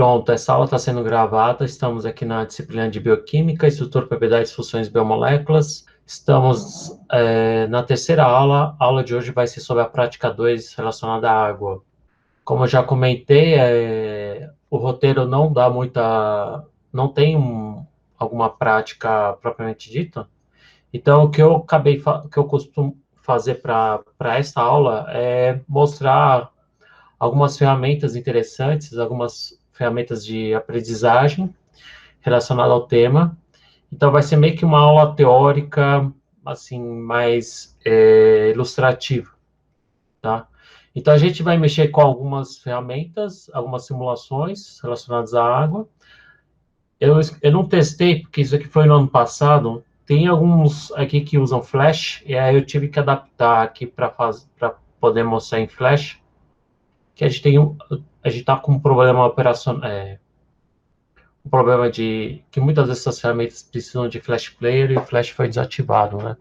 Pronto, essa aula está sendo gravada. Estamos aqui na disciplina de Bioquímica, Estrutura, Propriedades, Funções Biomoléculas. Estamos na terceira aula. A aula de hoje vai ser sobre a prática 2 relacionada à água. Como eu já comentei, o roteiro não dá muita... não tem alguma prática propriamente dita. Então, o que eu costumo fazer para esta aula é mostrar algumas ferramentas interessantes, algumas ferramentas de aprendizagem relacionadas ao tema. Então, vai ser meio que uma aula teórica, assim, mais ilustrativa, tá? Então, a gente vai mexer com algumas ferramentas, algumas simulações relacionadas à água. Eu não testei, porque isso aqui foi no ano passado. Tem alguns aqui que usam Flash, e aí eu tive que adaptar aqui para poder mostrar em Flash, que a gente está com um problema operacional, um problema de que muitas dessas ferramentas precisam de Flash Player e o Flash foi desativado, né?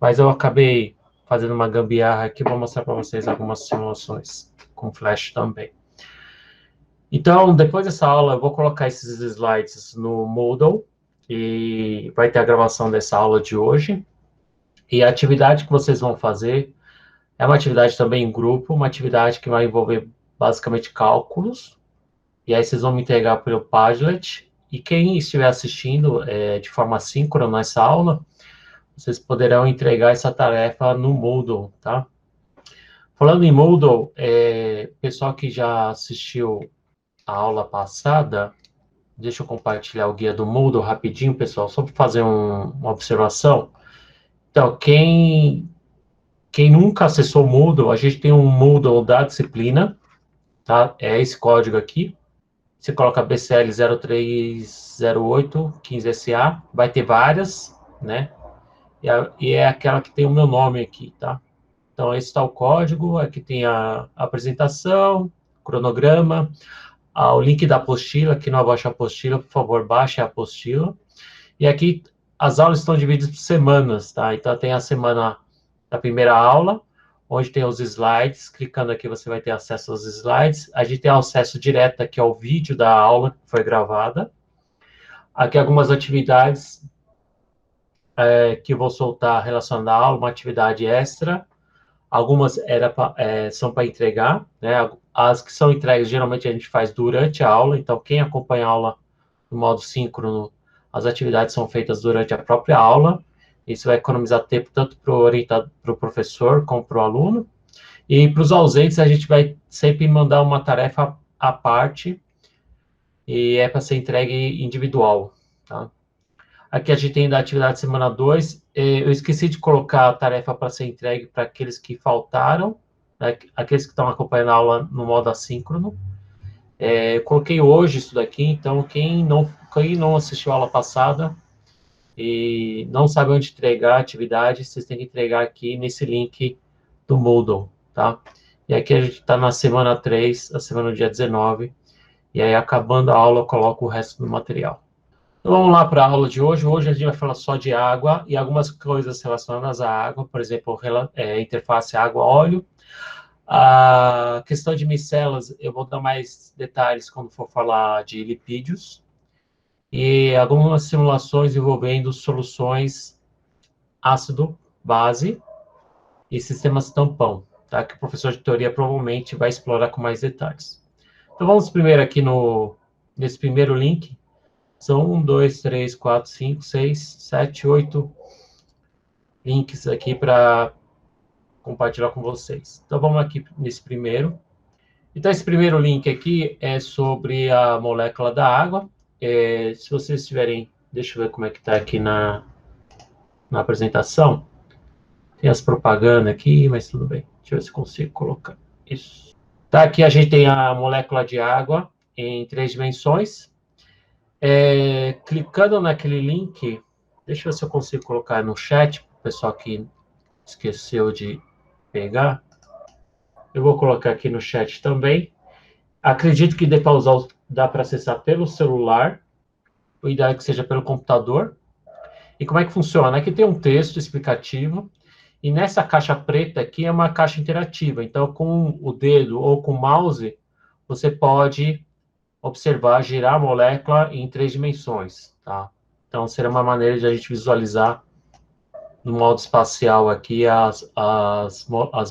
Mas eu acabei fazendo uma gambiarra aqui, vou mostrar para vocês algumas simulações com Flash também. Então, depois dessa aula, eu vou colocar esses slides no Moodle e vai ter a gravação dessa aula de hoje. E a atividade que vocês vão fazer é uma atividade também em grupo, uma atividade que vai envolver basicamente cálculos. E aí vocês vão me entregar pelo Padlet. E quem estiver assistindo de forma síncrona nessa aula, vocês poderão entregar essa tarefa no Moodle, tá? Falando em Moodle, pessoal que já assistiu a aula passada, deixa eu compartilhar o guia do Moodle rapidinho, pessoal, só para fazer uma observação. Então, quem nunca acessou o Moodle, a gente tem um Moodle da disciplina, tá? É esse código aqui. Você coloca BCL 030815SA, vai ter várias, né? E é aquela que tem o meu nome aqui, tá? Então, esse está o código, aqui tem a apresentação, cronograma, o link da apostila, aqui no abaixo a apostila, por favor, baixe a apostila. E aqui as aulas estão divididas por semanas, tá? Então, tem a semana da primeira aula, onde tem os slides, clicando aqui você vai ter acesso aos slides. A gente tem acesso direto aqui ao vídeo da aula que foi gravada. Aqui algumas atividades que eu vou soltar relacionadas à aula, uma atividade extra. Algumas são para entregar, né? As que são entregues, geralmente a gente faz durante a aula, então quem acompanha a aula no modo síncrono, as atividades são feitas durante a própria aula. Isso vai economizar tempo tanto para o orientador, para o professor, como para o aluno. E para os ausentes, a gente vai sempre mandar uma tarefa à parte e é para ser entregue individual, tá? Aqui a gente tem da atividade semana 2. Eu esqueci de colocar a tarefa para ser entregue para aqueles que faltaram, né? Aqueles que estão acompanhando a aula no modo assíncrono. Eu coloquei hoje isso daqui, então quem não assistiu a aula passada e não sabe onde entregar a atividade, vocês têm que entregar aqui nesse link do Moodle, tá? E aqui a gente está na semana 3, a semana do dia 19, e aí acabando a aula eu coloco o resto do material. Então vamos lá para a aula de hoje. Hoje a gente vai falar só de água e algumas coisas relacionadas à água, por exemplo, interface água-óleo. A questão de micelas, eu vou dar mais detalhes quando for falar de lipídios. E algumas simulações envolvendo soluções ácido-base e sistemas tampão, tá? Que o professor de teoria provavelmente vai explorar com mais detalhes. Então vamos primeiro aqui nesse primeiro link. São 1, 2, 3, 4, 5, 6, 7, 8 links aqui para compartilhar com vocês. Então vamos aqui nesse primeiro. Então esse primeiro link aqui é sobre a molécula da água. Se vocês tiverem, deixa eu ver como é que está aqui na apresentação. Tem as propagandas aqui, mas tudo bem. Deixa eu ver se consigo colocar isso. Tá, aqui a gente tem a molécula de água em 3 dimensões. Clicando naquele link, deixa eu ver se eu consigo colocar no chat, para o pessoal que esqueceu de pegar. Eu vou colocar aqui no chat também. Acredito que dá para acessar pelo celular. O ideal é que seja pelo computador. E como é que funciona? Aqui tem um texto explicativo. E nessa caixa preta aqui é uma caixa interativa. Então, com o dedo ou com o mouse, você pode observar, girar a molécula em 3 dimensões, tá? Então, seria uma maneira de a gente visualizar no modo espacial aqui as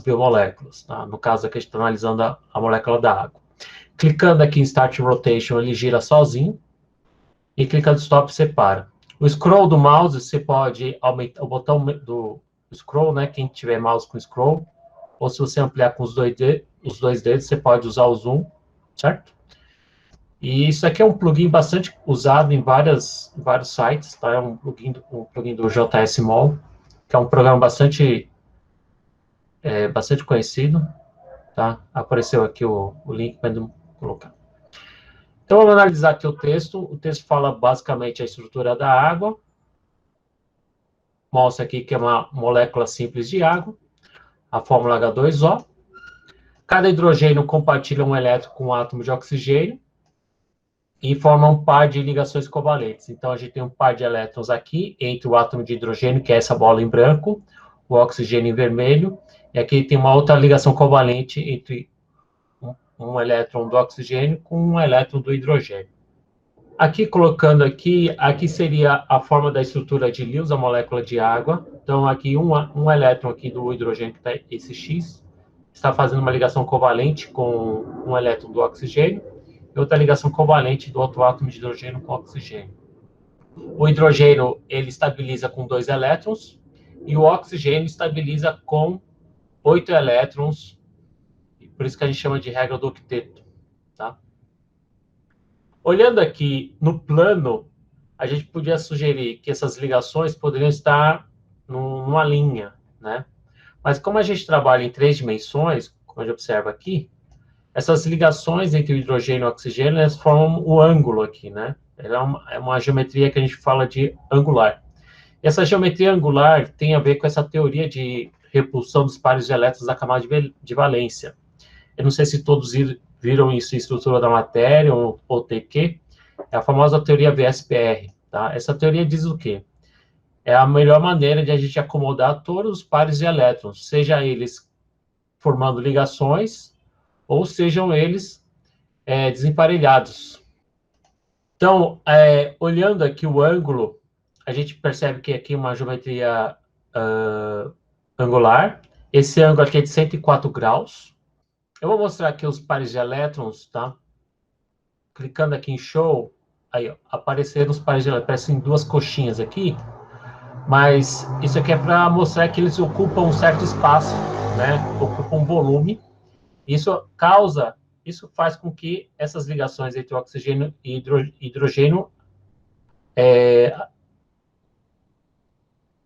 biomoléculas, tá? No caso aqui a gente está analisando a molécula da água. Clicando aqui em Start Rotation, ele gira sozinho, e clicando em Stop, separa. O scroll do mouse, você pode aumentar o botão do scroll, né? Quem tiver mouse com scroll, ou se você ampliar com os dois dedos, você pode usar o zoom, certo? E isso aqui é um plugin bastante usado em vários sites, tá? É um plugin do JSMol, que é um programa bastante conhecido, tá? Apareceu aqui o link para colocar. Então, vamos analisar aqui o texto. O texto fala basicamente a estrutura da água, mostra aqui que é uma molécula simples de água, a fórmula H2O. Cada hidrogênio compartilha um elétron com um átomo de oxigênio e forma um par de ligações covalentes. Então, a gente tem um par de elétrons aqui entre o átomo de hidrogênio, que é essa bola em branco, o oxigênio em vermelho, e aqui tem uma outra ligação covalente entre um elétron do oxigênio com um elétron do hidrogênio. Aqui, colocando aqui seria a forma da estrutura de Lewis, a molécula de água. Então, aqui um elétron aqui do hidrogênio, que está esse X, está fazendo uma ligação covalente com um elétron do oxigênio, e outra ligação covalente do outro átomo de hidrogênio com oxigênio. O hidrogênio, ele estabiliza com 2 elétrons, e o oxigênio estabiliza com 8 elétrons, por isso que a gente chama de regra do octeto, tá? Olhando aqui no plano, a gente podia sugerir que essas ligações poderiam estar numa linha, né? Mas como a gente trabalha em 3 dimensões, como a gente observa aqui, essas ligações entre o hidrogênio e o oxigênio, elas formam o ângulo aqui, né? Ela é uma geometria que a gente fala de angular. E essa geometria angular tem a ver com essa teoria de repulsão dos pares de elétrons da camada de valência. Eu não sei se todos viram isso em estrutura da matéria ou TQ, é a famosa teoria VSPR, tá? Essa teoria diz o quê? É a melhor maneira de a gente acomodar todos os pares de elétrons, seja eles formando ligações ou sejam eles desemparelhados. Então, olhando aqui o ângulo, a gente percebe que aqui é uma geometria angular. Esse ângulo aqui é de 104 graus. Eu vou mostrar aqui os pares de elétrons, tá? Clicando aqui em Show, aí ó, apareceram os pares de elétrons, aparecem 2 coxinhas aqui, mas isso aqui é para mostrar que eles ocupam um certo espaço, né? Ocupam um volume. Isso faz com que essas ligações entre oxigênio e hidrogênio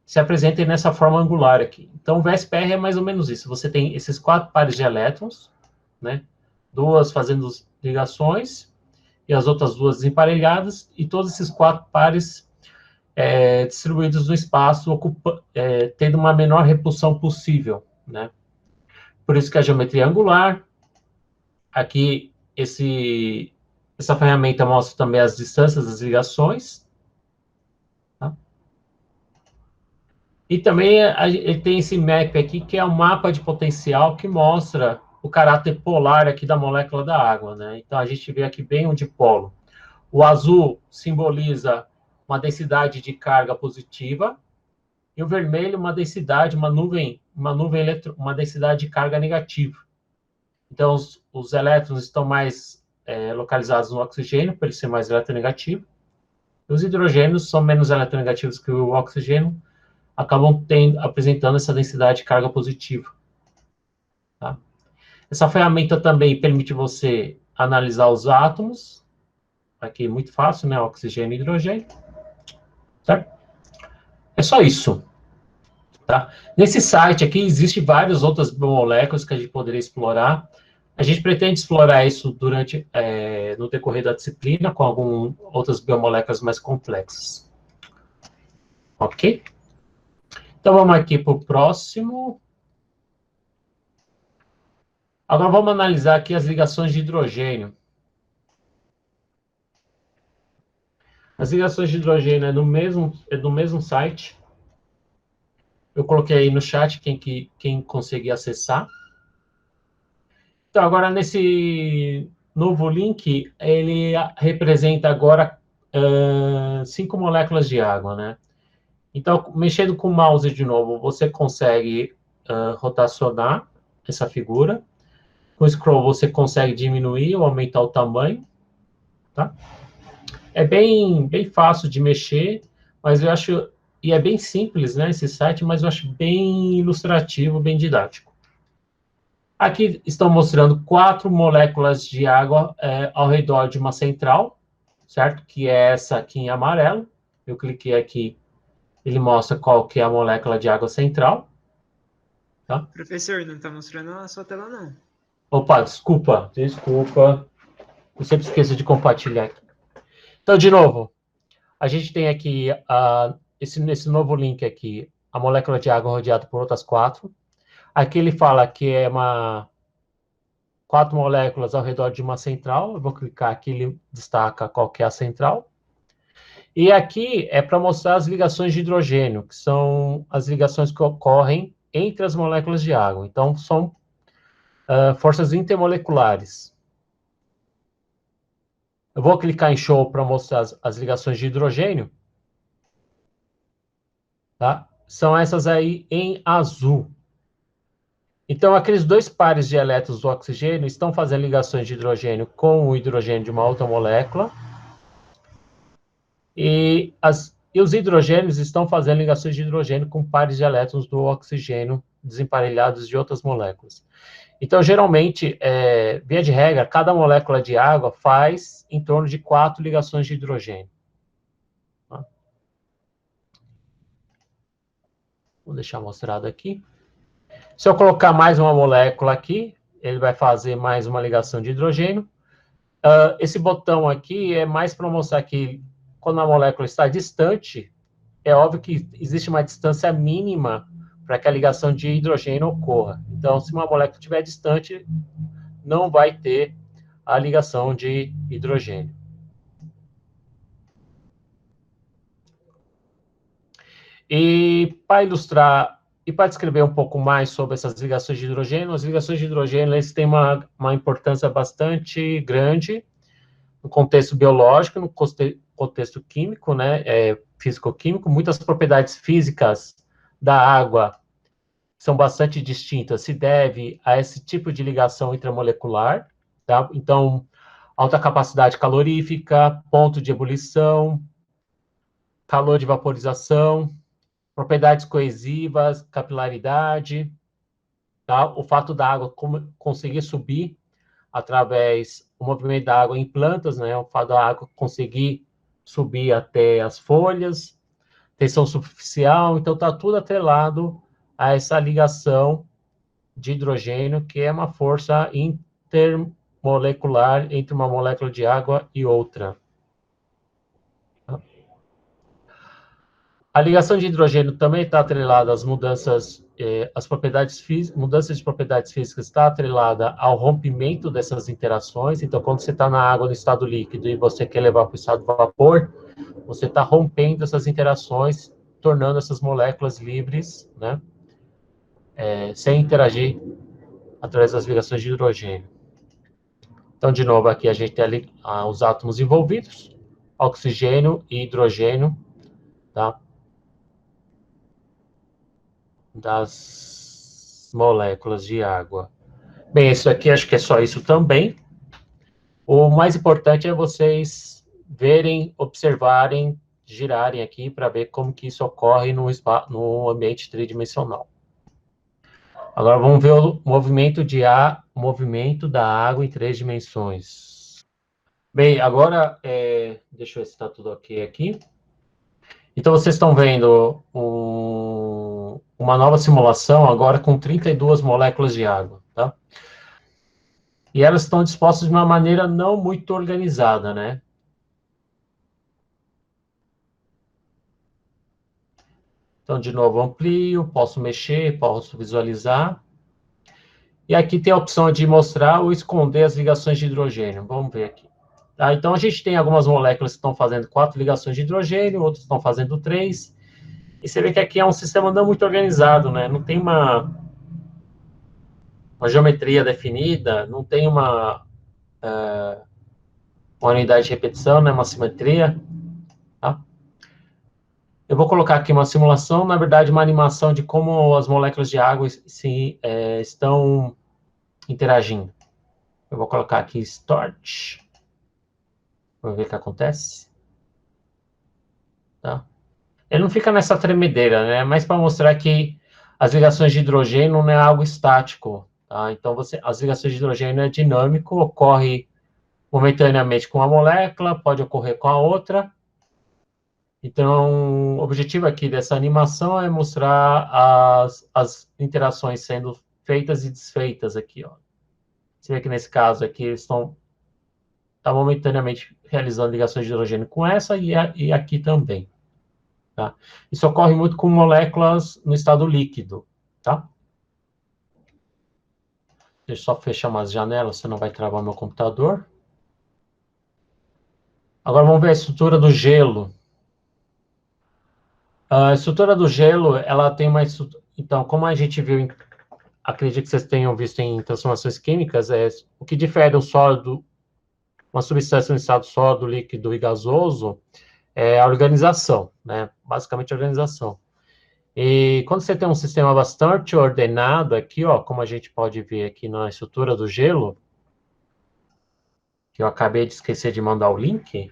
se apresentem nessa forma angular aqui. Então, o VSPR é mais ou menos isso. Você tem esses 4 pares de elétrons, né? 2 fazendo ligações e as outras 2 desemparelhadas, e todos esses 4 pares distribuídos no espaço, tendo uma menor repulsão possível, né? Por isso que a geometria angular, aqui, essa ferramenta mostra também as distâncias das ligações, tá? E também ele tem esse map aqui, que é um mapa de potencial que mostra o caráter polar aqui da molécula da água, né? Então, a gente vê aqui bem um dipolo. O azul simboliza uma densidade de carga positiva, e o vermelho uma densidade, uma densidade de carga negativa. Então, os elétrons estão mais localizados no oxigênio, por ele ser mais eletronegativo. Os hidrogênios são menos eletronegativos que o oxigênio, acabam apresentando essa densidade de carga positiva. Tá? Essa ferramenta também permite você analisar os átomos. Aqui é muito fácil, né? Oxigênio e hidrogênio. Certo? É só isso. Tá? Nesse site aqui, existem várias outras biomoléculas que a gente poderia explorar. A gente pretende explorar isso no decorrer da disciplina, com algumas outras biomoléculas mais complexas. Ok? Então, vamos aqui para o próximo. Agora, vamos analisar aqui as ligações de hidrogênio. As ligações de hidrogênio é do mesmo site. Eu coloquei aí no chat quem conseguir acessar. Então, agora novo link, ele representa agora 5 moléculas de água, né? Então, mexendo com o mouse de novo, você consegue rotacionar essa figura. Com o scroll, você consegue diminuir ou aumentar o tamanho, tá? É bem fácil de mexer, mas eu acho... E é bem simples, né, esse site, mas eu acho bem ilustrativo, bem didático. Aqui estão mostrando 4 moléculas de água ao redor de uma central, certo? Que é essa aqui em amarelo. Eu cliquei aqui, ele mostra qual que é a molécula de água central. Tá? Professor, não está mostrando a sua tela, não. Opa, desculpa. Eu sempre esqueço de compartilhar aqui. Então, de novo, a gente tem aqui, nesse novo link aqui, a molécula de água rodeada por outras 4. Aqui ele fala que é 4 moléculas ao redor de uma central. Eu vou clicar aqui, ele destaca qual que é a central. E aqui é para mostrar as ligações de hidrogênio, que são as ligações que ocorrem entre as moléculas de água. Então, são forças intermoleculares. Eu vou clicar em Show para mostrar as ligações de hidrogênio. Tá? São essas aí em azul. Então, aqueles 2 pares de elétrons do oxigênio estão fazendo ligações de hidrogênio com o hidrogênio de uma outra molécula. E os hidrogênios estão fazendo ligações de hidrogênio com pares de elétrons do oxigênio desemparelhados de outras moléculas. Então, geralmente, via de regra, cada molécula de água faz em torno de 4 ligações de hidrogênio. Tá? Vou deixar mostrado aqui. Se eu colocar mais uma molécula aqui, ele vai fazer mais uma ligação de hidrogênio. Esse botão aqui é mais para mostrar que quando a molécula está distante, é óbvio que existe uma distância mínima para que a ligação de hidrogênio ocorra. Então, se uma molécula estiver distante, não vai ter a ligação de hidrogênio. E para ilustrar e para descrever um pouco mais sobre essas ligações de hidrogênio, as ligações de hidrogênio eles têm uma importância bastante grande no contexto biológico, no contexto químico, né, físico-químico. Muitas propriedades físicas da água são bastante distintas, se deve a esse tipo de ligação intramolecular, tá? Então, alta capacidade calorífica, ponto de ebulição, calor de vaporização, propriedades coesivas, capilaridade, tá? O fato da água conseguir subir através do movimento da água em plantas, né? O fato da água conseguir subir até as folhas, tensão superficial, então está tudo atrelado a essa ligação de hidrogênio, que é uma força intermolecular entre uma molécula de água e outra. A ligação de hidrogênio também está atrelada às mudanças, mudanças de propriedades físicas está atrelada ao rompimento dessas interações. Então, quando você está na água no estado líquido e você quer levar para o estado de vapor, você está rompendo essas interações, tornando essas moléculas livres, né, sem interagir através das ligações de hidrogênio. Então, de novo, aqui a gente tem ali os átomos envolvidos, oxigênio e hidrogênio, tá? Das moléculas de água. Bem, isso aqui acho que é só isso também. O mais importante é vocês verem, observarem, girarem aqui para ver como que isso ocorre no ambiente tridimensional. Agora vamos ver o movimento da água em 3 dimensões. Bem, agora, deixa eu ver se está tudo ok aqui. Então, vocês estão vendo uma nova simulação agora com 32 moléculas de água, tá? E elas estão dispostas de uma maneira não muito organizada, né? Então, de novo, amplio, posso mexer, posso visualizar. E aqui tem a opção de mostrar ou esconder as ligações de hidrogênio. Vamos ver aqui. Tá? Então, a gente tem algumas moléculas que estão fazendo 4 ligações de hidrogênio, outras estão fazendo 3. E você vê que aqui é um sistema não muito organizado, né? Não tem uma geometria definida, não tem uma uma unidade de repetição, né, uma simetria. Tá? Eu vou colocar aqui uma simulação, na verdade, uma animação de como as moléculas de água estão interagindo. Eu vou colocar aqui Start. Vamos ver o que acontece. Tá? Ele não fica nessa tremedeira, né? Mas para mostrar que as ligações de hidrogênio não é algo estático. Tá? Então, as ligações de hidrogênio é dinâmico, ocorre momentaneamente com uma molécula, pode ocorrer com a outra. Então, o objetivo aqui dessa animação é mostrar as interações sendo feitas e desfeitas aqui, ó. Você vê que nesse caso aqui eles estão momentaneamente realizando ligações de hidrogênio com essa e aqui também. Tá? Isso ocorre muito com moléculas no estado líquido. Tá? Deixa eu só fechar umas janelas, senão vai travar meu computador. Agora vamos ver a estrutura do gelo. A estrutura do gelo, ela tem uma estrutura... Então, como a gente viu, acredito que vocês tenham visto em transformações químicas, o que difere um sólido, uma substância no estado sólido, líquido e gasoso, é a organização, né? Basicamente a organização. E quando você tem um sistema bastante ordenado aqui, ó, como a gente pode ver aqui na estrutura do gelo, que eu acabei de esquecer de mandar o link.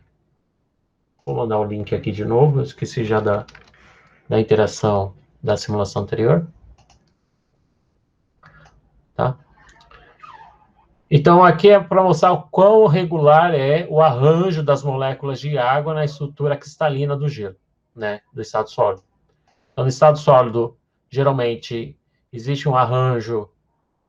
Vou mandar o link aqui de novo, eu esqueci já da interação da simulação anterior. Tá? Então, aqui é para mostrar o quão regular é o arranjo das moléculas de água na estrutura cristalina do gelo, né, do estado sólido. Então, no estado sólido, geralmente, existe um arranjo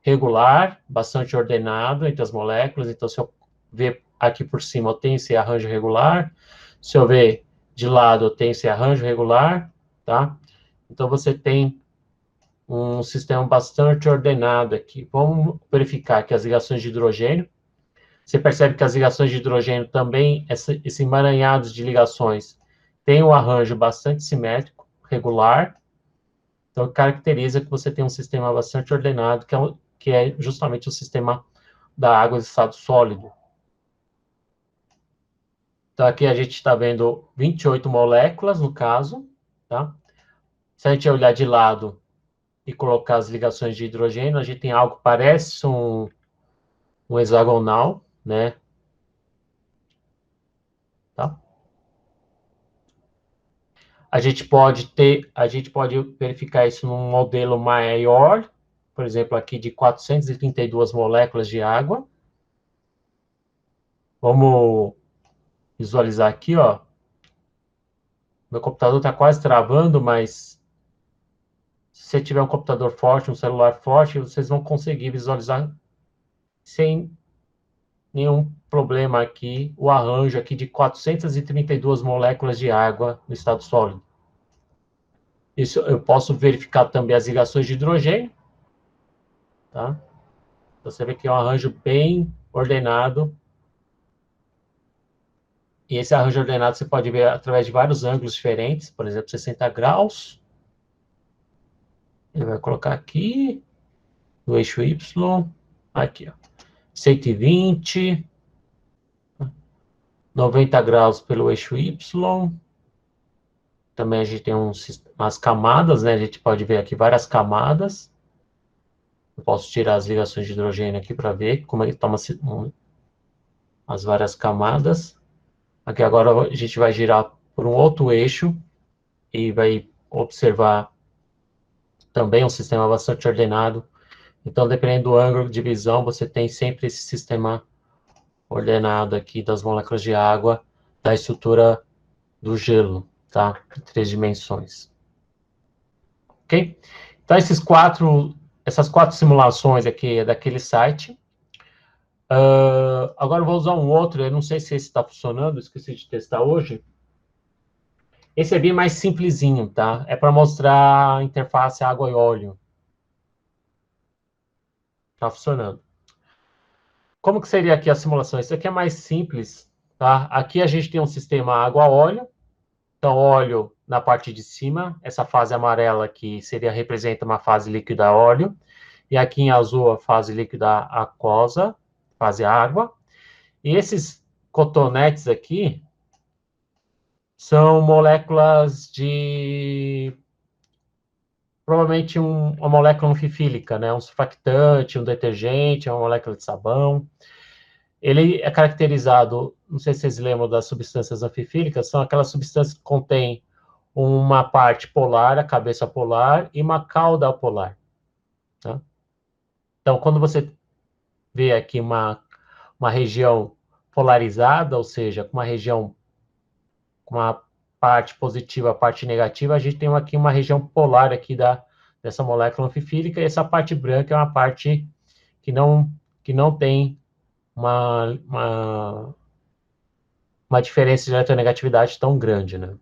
regular, bastante ordenado entre as moléculas. Então, se eu ver aqui por cima, eu tenho esse arranjo regular. Se eu ver de lado, eu tenho esse arranjo regular, tá? Então, você tem um sistema bastante ordenado aqui. Vamos verificar aqui as ligações de hidrogênio. Você percebe que as ligações de hidrogênio também, esse emaranhado de ligações, tem um arranjo bastante simétrico, regular. Então, caracteriza que você tem um sistema bastante ordenado, que é justamente o sistema da água de estado sólido. Então, aqui a gente está vendo 28 moléculas, no caso. Tá? Se a gente olhar de lado e colocar as ligações de hidrogênio, a gente tem algo que parece um hexagonal, né? Tá? A gente pode verificar isso num modelo maior, por exemplo, aqui de 432 moléculas de água. Vamos visualizar aqui, ó. Meu computador está quase travando, mas se você tiver um computador forte, um celular forte, vocês vão conseguir visualizar sem nenhum problema aqui o arranjo aqui de 432 moléculas de água no estado sólido. Isso eu posso verificar também as ligações de hidrogênio, tá? Você vê que é um arranjo bem ordenado. E esse arranjo ordenado você pode ver através de vários ângulos diferentes, por exemplo, 60 graus. Ele vai colocar aqui, no eixo Y, aqui, ó, 120, 90 graus pelo eixo Y. Também a gente tem umas camadas, né? A gente pode ver aqui várias camadas. Eu posso tirar as ligações de hidrogênio aqui para ver como ele toma as várias camadas. Aqui agora a gente vai girar por um outro eixo e vai observar também um sistema bastante ordenado. Então, dependendo do ângulo de visão, você tem sempre esse sistema ordenado aqui das moléculas de água, da estrutura do gelo, tá? Em 3 dimensões. Ok? Então, essas quatro simulações aqui é daquele site. Agora eu vou usar um outro, eu não sei se esse está funcionando, esqueci de testar hoje. Esse é bem mais simplesinho, tá? É para mostrar a interface água e óleo. Tá funcionando. Como que seria aqui a simulação? Isso aqui é mais simples, tá? Aqui a gente tem um sistema água-óleo. Então, óleo na parte de cima. Essa fase amarela aqui representa uma fase líquida óleo. E aqui em azul a fase líquida aquosa, fase água. E esses cotonetes aqui são moléculas de, provavelmente uma molécula anfifílica, né? Um surfactante, um detergente, uma molécula de sabão. Ele é caracterizado, não sei se vocês lembram das substâncias anfifílicas, são aquelas substâncias que contêm uma parte polar, a cabeça polar, e uma cauda polar. Tá? Então, quando você vê aqui uma região polarizada, ou seja, uma região com uma parte positiva, parte negativa, a gente tem aqui uma região polar aqui dessa molécula anfifílica, e essa parte branca é uma parte que não tem uma diferença de eletronegatividade tão grande, né?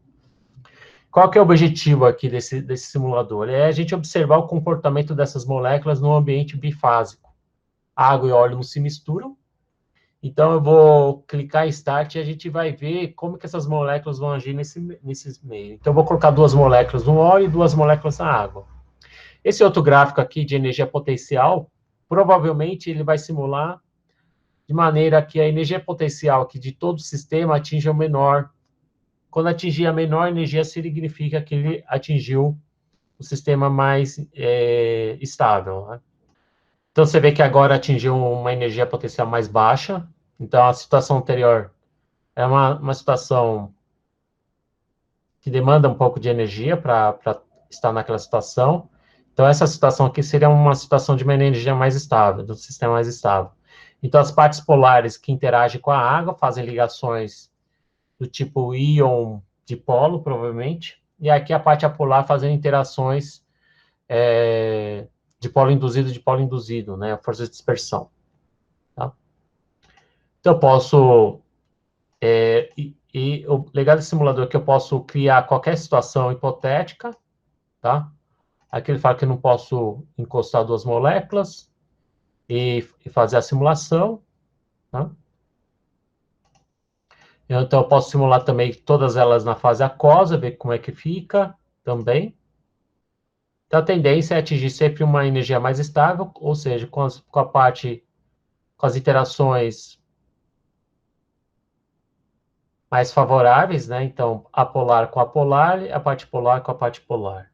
Qual que é o objetivo aqui desse simulador? É a gente observar o comportamento dessas moléculas no ambiente bifásico. Água e óleo não se misturam, então eu vou clicar em Start e a gente vai ver como que essas moléculas vão agir nesse meio. Então eu vou colocar 2 moléculas no óleo e 2 moléculas na água. Esse outro gráfico aqui de energia potencial, provavelmente ele vai simular de maneira que a energia potencial aqui de todo o sistema atinja o menor. Quando atingir a menor energia, significa que ele atingiu o sistema mais estável. Né? Então, você vê que agora atingiu uma energia potencial mais baixa. Então, a situação anterior é uma situação que demanda um pouco de energia para estar naquela situação. Então, essa situação aqui seria uma situação de uma energia mais estável, de um sistema mais estável. Então, as partes polares que interagem com a água fazem ligações do tipo íon dipolo, provavelmente, e aqui a parte apolar fazendo interações de polo induzido, né, a força de dispersão. Tá? Então, eu posso... o legal desse simulador é que eu posso criar qualquer situação hipotética, tá? Aqui ele fala que eu não posso encostar 2 moléculas e fazer a simulação, tá? Então, eu posso simular também todas elas na fase aquosa, ver como é que fica também. Então, a tendência é atingir sempre uma energia mais estável, ou seja, com as interações mais favoráveis, né? Então, apolar com apolar e a parte polar com a parte polar.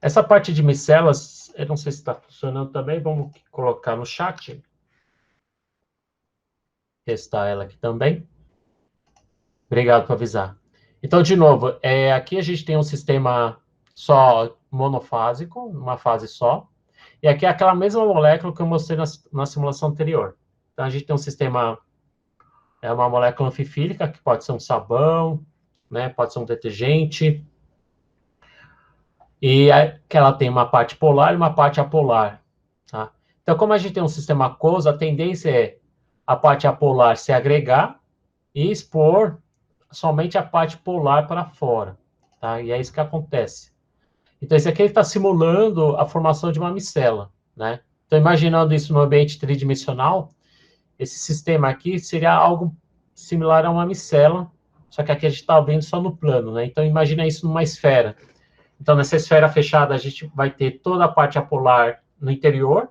Essa parte de micelas, eu não sei se está funcionando também, vamos colocar no chat. Testar ela aqui também. Obrigado por avisar. Então, de novo, aqui a gente tem um sistema só monofásico, uma fase só. E aqui é aquela mesma molécula que eu mostrei na simulação anterior. Então, a gente tem um sistema, uma molécula anfifílica, que pode ser um sabão, né, pode ser um detergente, e que ela tem uma parte polar e uma parte apolar. Tá? Então, como a gente tem um sistema aquoso, a tendência é a parte apolar se agregar e expor somente a parte polar para fora. Tá? E é isso que acontece. Então, esse aqui está simulando a formação de uma micela. Né? Então, imaginando isso no ambiente tridimensional, esse sistema aqui seria algo similar a uma micela, só que aqui a gente está vendo só no plano. Né? Então, imagina isso numa esfera. Então, nessa esfera fechada, a gente vai ter toda a parte apolar no interior,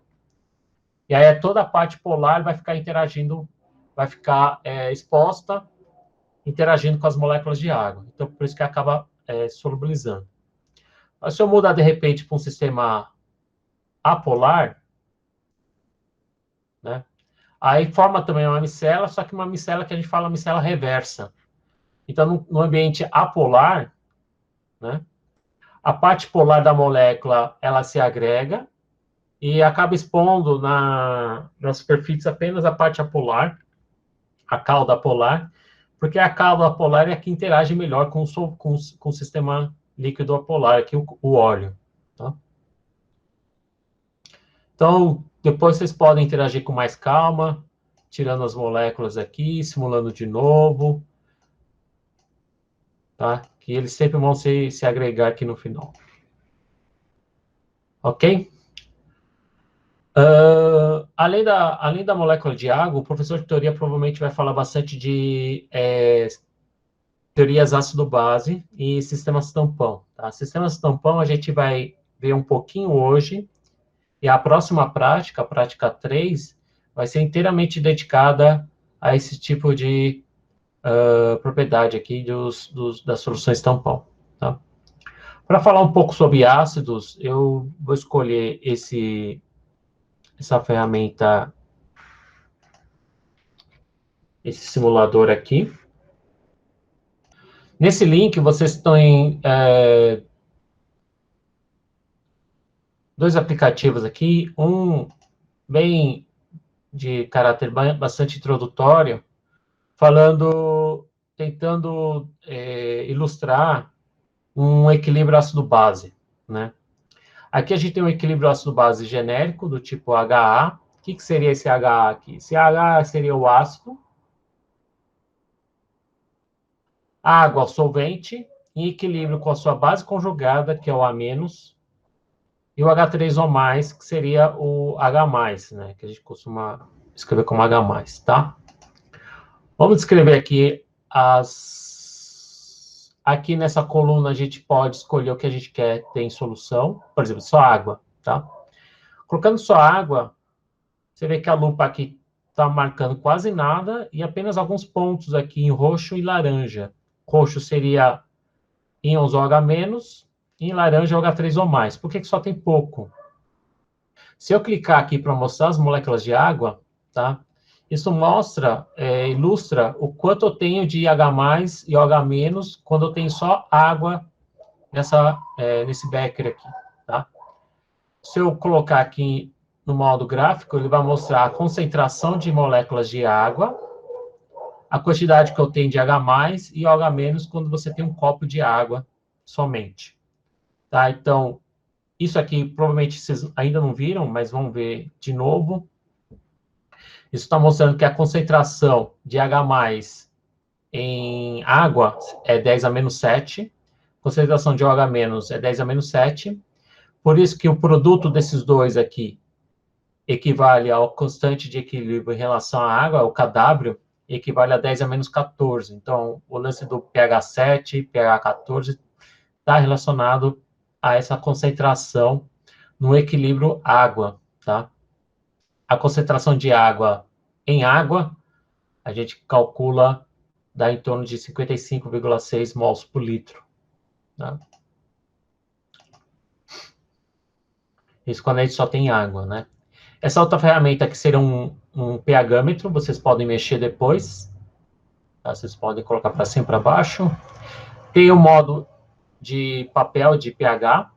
e aí toda a parte polar vai ficar interagindo, vai ficar exposta, interagindo com as moléculas de água. Então, por isso que acaba solubilizando. Mas se eu mudar, de repente, para um sistema apolar, né, aí forma também uma micela, só que uma micela que a gente fala micela reversa. Então, no ambiente apolar, né, a parte polar da molécula, ela se agrega e acaba expondo na superfície apenas a parte apolar, a cauda polar, porque a cauda polar é a que interage melhor com o sistema líquido apolar, aqui o óleo. Tá? Então, depois vocês podem interagir com mais calma, tirando as moléculas aqui, simulando de novo, tá? Que eles sempre vão se agregar aqui no final. Ok? Além da molécula de água, o professor de teoria provavelmente vai falar bastante de teorias ácido-base e sistemas tampão. Tá? Sistemas tampão a gente vai ver um pouquinho hoje, e a próxima prática, a prática 3, vai ser inteiramente dedicada a esse tipo de propriedade aqui das soluções tampão. Tá? Para falar um pouco sobre ácidos, eu vou escolher essa ferramenta, esse simulador aqui. Nesse link, vocês têm dois aplicativos aqui, um bem de caráter bastante introdutório, tentando ilustrar um equilíbrio ácido-base, né? Aqui a gente tem um equilíbrio ácido-base genérico, do tipo HA. O que seria esse HA aqui? Esse HA seria o ácido, a água, o solvente, em equilíbrio com a sua base conjugada, que é o A-, e o H3O+, que seria o H+, né? Que a gente costuma escrever como H+, tá? Vamos descrever aqui Aqui nessa coluna a gente pode escolher o que a gente quer ter em solução. Por exemplo, só água, tá? Colocando só água, você vê que a lupa aqui está marcando quase nada e apenas alguns pontos aqui em roxo e laranja. Roxo seria íons OH-, e em laranja OH3O+. Por que só tem pouco? Se eu clicar aqui para mostrar as moléculas de água, tá? Isso ilustra o quanto eu tenho de H+ e OH- quando eu tenho só água nesse becker aqui, tá? Se eu colocar aqui no modo gráfico, ele vai mostrar a concentração de moléculas de água, a quantidade que eu tenho de H+ e OH- quando você tem um copo de água somente. Tá? Então, isso aqui provavelmente vocês ainda não viram, mas vão ver de novo. Isso está mostrando que a concentração de H+ em água é 10⁻⁷, concentração de OH- é 10⁻⁷. Por isso que o produto desses dois aqui equivale ao constante de equilíbrio em relação à água, o Kw, equivale a 10⁻⁴. Então, o lance do pH 7, pH 14, está relacionado a essa concentração no equilíbrio água, tá? A concentração de água em água, a gente calcula, dá em torno de 55,6 mols por litro. Tá? Isso quando a gente só tem água, né? Essa outra ferramenta aqui seria um pH-metro, vocês podem mexer depois. Tá? Vocês podem colocar para cima e para baixo. Tem o modo de papel de pH,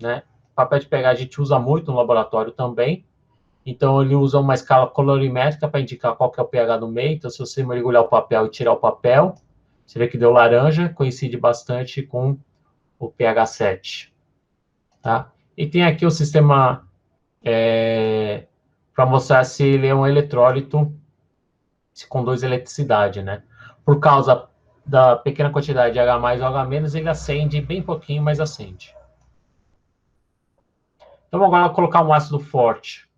né? Papel de pH a gente usa muito no laboratório também. Então, ele usa uma escala colorimétrica para indicar qual que é o pH no meio. Então, se você mergulhar o papel e tirar o papel, você vê que deu laranja, coincide bastante com o pH 7. Tá? E tem aqui o sistema para mostrar se ele é um eletrólito se conduz eletricidade, né? Por causa da pequena quantidade de H+ ou H-, ele acende bem pouquinho, mas acende. Então, vamos agora colocar um ácido forte.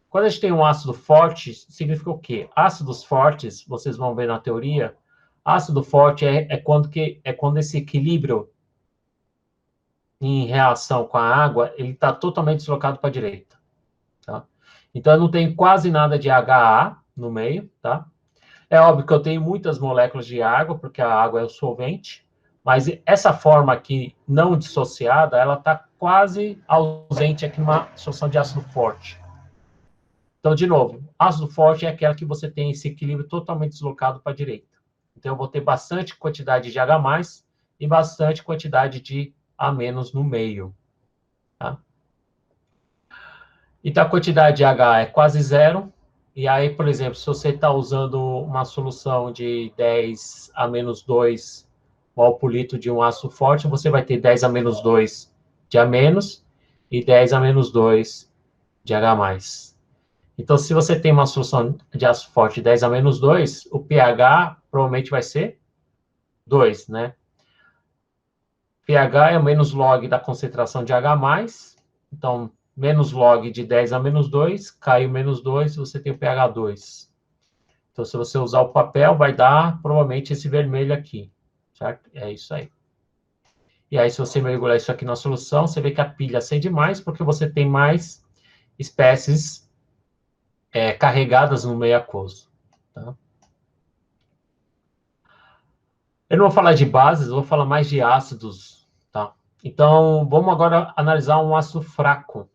Quando a gente tem um ácido forte, significa o quê? Ácidos fortes, vocês vão ver na teoria, ácido forte é quando esse equilíbrio em reação com a água, ele está totalmente deslocado para a direita. Tá? Então, eu não tenho quase nada de HA no meio, tá? É óbvio que eu tenho muitas moléculas de água, porque a água é o solvente, mas essa forma aqui não dissociada, ela está quase ausente aqui numa solução de ácido forte. Então, de novo, ácido forte é aquela que você tem esse equilíbrio totalmente deslocado para a direita. Então, eu vou ter bastante quantidade de H+ e bastante quantidade de A- no meio. Tá? Então, a quantidade de H é quase zero. E aí, por exemplo, se você está usando uma solução de 10⁻² mol por litro de um ácido forte, você vai ter 10⁻² de A- e 10⁻² de H+. Então, se você tem uma solução de ácido forte 10⁻², o pH provavelmente vai ser 2, né? pH é o menos log da concentração de H+, então, menos log de 10⁻², cai o -2, você tem o pH 2. Então, se você usar o papel, vai dar provavelmente esse vermelho aqui, certo? É isso aí. E aí, se você mergulhar isso aqui na solução, você vê que a pilha acende mais, porque você tem mais espécies carregadas no meio aquoso. Tá? Eu não vou falar de bases, eu vou falar mais de ácidos. Tá? Então, vamos agora analisar um ácido fraco.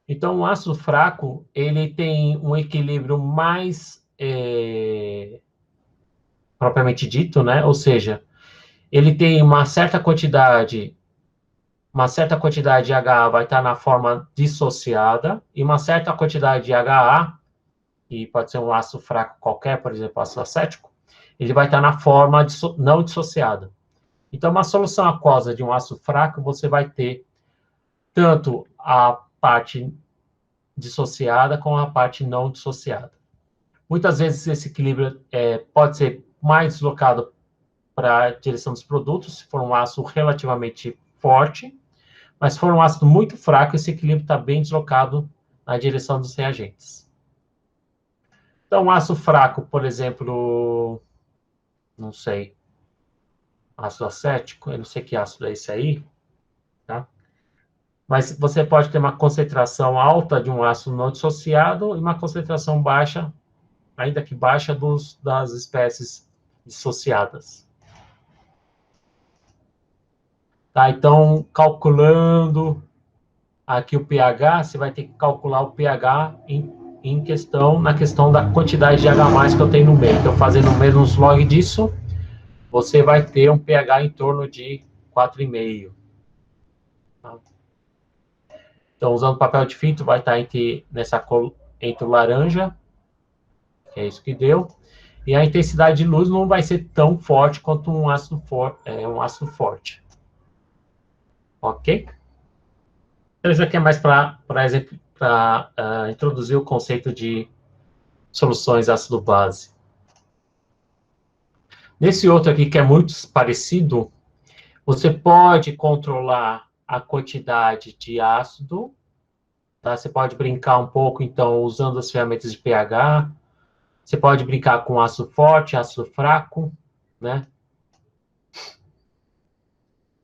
Então, um ácido fraco, ele tem um equilíbrio mais propriamente dito, né? Ou seja, ele tem uma certa quantidade de HA vai estar na forma dissociada e uma certa quantidade de HA, que pode ser um ácido fraco qualquer, por exemplo, ácido acético, ele vai estar na forma não dissociada. Então, uma solução aquosa de um ácido fraco, você vai ter tanto a parte dissociada com a parte não dissociada. Muitas vezes esse equilíbrio pode ser mais deslocado para a direção dos produtos, se for um ácido relativamente forte, mas se for um ácido muito fraco, esse equilíbrio está bem deslocado na direção dos reagentes. Então, um ácido fraco, por exemplo, não sei, ácido acético, eu não sei que ácido é esse aí, tá? Mas você pode ter uma concentração alta de um ácido não dissociado e uma concentração baixa, ainda que baixa, das espécies dissociadas. Tá, então, calculando aqui o pH, você vai ter que calcular o pH na questão da quantidade de H+ que eu tenho no meio. Então, fazendo o mesmo log disso, você vai ter um pH em torno de 4,5. Tá? Então, usando papel de filtro, vai estar entre o laranja, que é isso que deu, e a intensidade de luz não vai ser tão forte quanto um ácido forte. Ok? Então, isso aqui é mais para introduzir o conceito de soluções ácido-base. Nesse outro aqui, que é muito parecido, você pode controlar a quantidade de ácido, tá? Você pode brincar um pouco, então, usando as ferramentas de pH. Você pode brincar com ácido forte, ácido fraco, né?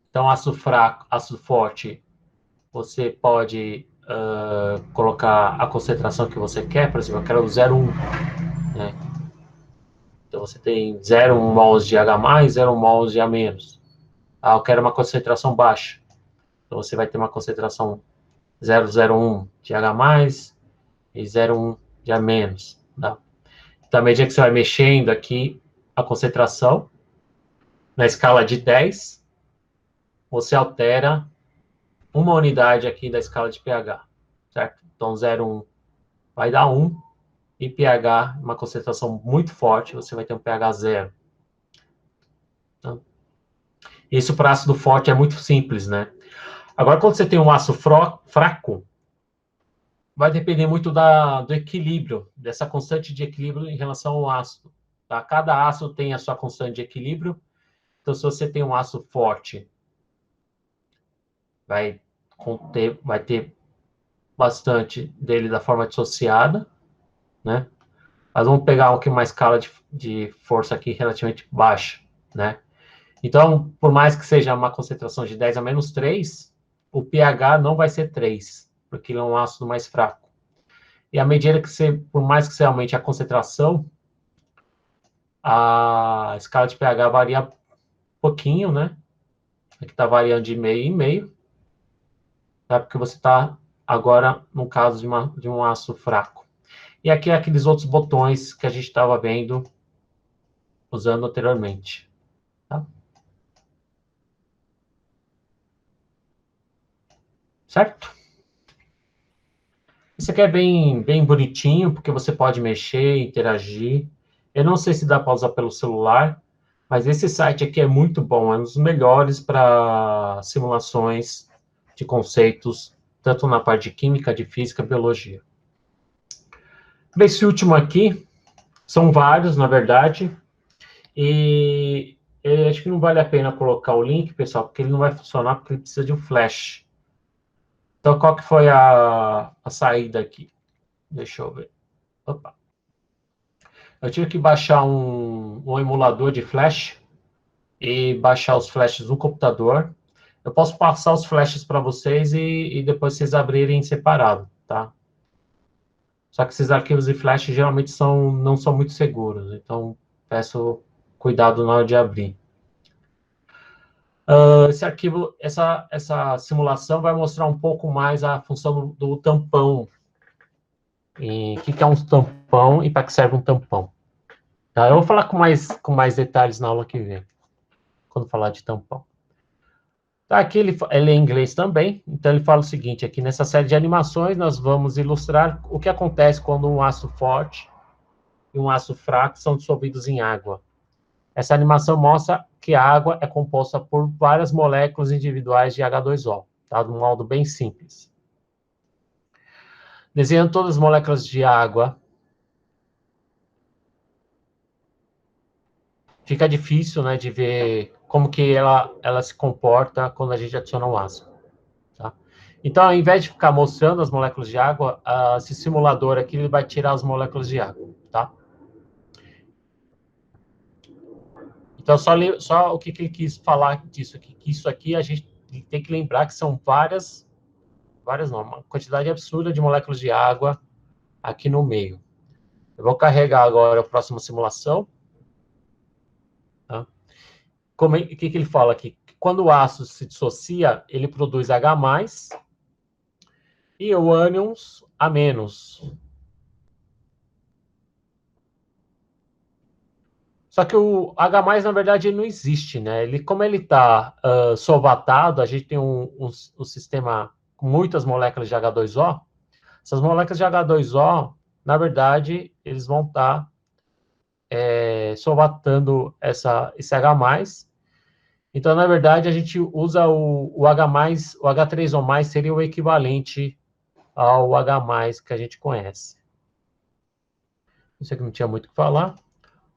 Então, ácido fraco, ácido forte, você pode colocar a concentração que você quer. Por exemplo, eu quero 0,1, né? Então, você tem 0,1 mols de H+, 0,1 mols de A-. Ah, eu quero uma concentração baixa. Então, você vai ter uma concentração 0,01 de H+, e 0,1 de A-. Tá? Então, à medida que você vai mexendo aqui a concentração, na escala de 10, você altera uma unidade aqui da escala de pH, certo? Então, 0,1 vai dar 1, e pH, uma concentração muito forte, você vai ter um pH 0. Então, isso para ácido forte é muito simples, né? Agora, quando você tem um ácido fraco, vai depender muito do equilíbrio, dessa constante de equilíbrio em relação ao ácido. Tá? Cada ácido tem a sua constante de equilíbrio. Então, se você tem um ácido forte, vai ter bastante dele da forma dissociada, né? Mas vamos pegar uma escala de força aqui relativamente baixa, né? Então, por mais que seja uma concentração de 10 a menos 3, o pH não vai ser 3, porque ele é um ácido mais fraco. E à medida que por mais que você aumente a concentração, a escala de pH varia um pouquinho, né? Aqui está variando de meio em meio, tá? Porque você está agora no caso de um ácido fraco. E aqui é aqueles outros botões que a gente estava vendo, usando anteriormente. Tá? Certo? Isso aqui é bem bonitinho, porque você pode mexer, interagir. Eu não sei se dá para usar pelo celular, mas esse site aqui é muito bom, é um dos melhores para simulações de conceitos, tanto na parte de química, de física, biologia. Esse último aqui, são vários, na verdade, e eu acho que não vale a pena colocar o link, pessoal, porque ele não vai funcionar, porque ele precisa de um flash. Então, qual que foi a saída aqui? Deixa eu ver. Opa. Eu tive que baixar um emulador de flash e baixar os flashes no computador. Eu posso passar os flashes para vocês e depois vocês abrirem separado, tá? Só que esses arquivos de flash geralmente não são muito seguros, então peço cuidado na hora de abrir. Esse arquivo, essa simulação vai mostrar um pouco mais a função do tampão. E o que é um tampão e para que serve um tampão. Tá? Eu vou falar com mais detalhes na aula que vem, quando falar de tampão. Tá, aqui ele é em inglês também, então ele fala o seguinte, aqui nessa série de animações nós vamos ilustrar o que acontece quando um ácido forte e um ácido fraco são dissolvidos em água. Essa animação mostra que a água é composta por várias moléculas individuais de H2O, tá? De um modo bem simples. Desenhando todas as moléculas de água, fica difícil, né, de ver como que ela se comporta quando a gente adiciona um ácido. Tá? Então, ao invés de ficar mostrando as moléculas de água, esse simulador aqui ele vai tirar as moléculas de água. Tá? Então, só o que ele quis falar disso aqui, que isso aqui a gente tem que lembrar que são várias não, uma quantidade absurda de moléculas de água aqui no meio. Eu vou carregar agora a próxima simulação. Tá? O que ele fala aqui? Quando o ácido se dissocia, ele produz H+, e o ânions A-. Só que o H+, na verdade, ele não existe, né? Como ele está solvatado, a gente tem um sistema com muitas moléculas de H2O. Essas moléculas de H2O, na verdade, eles vão estar solvatando esse H+. Então, na verdade, a gente usa o H+, o H3O+, seria o equivalente ao H+, que a gente conhece. Isso aqui não tinha muito o que falar.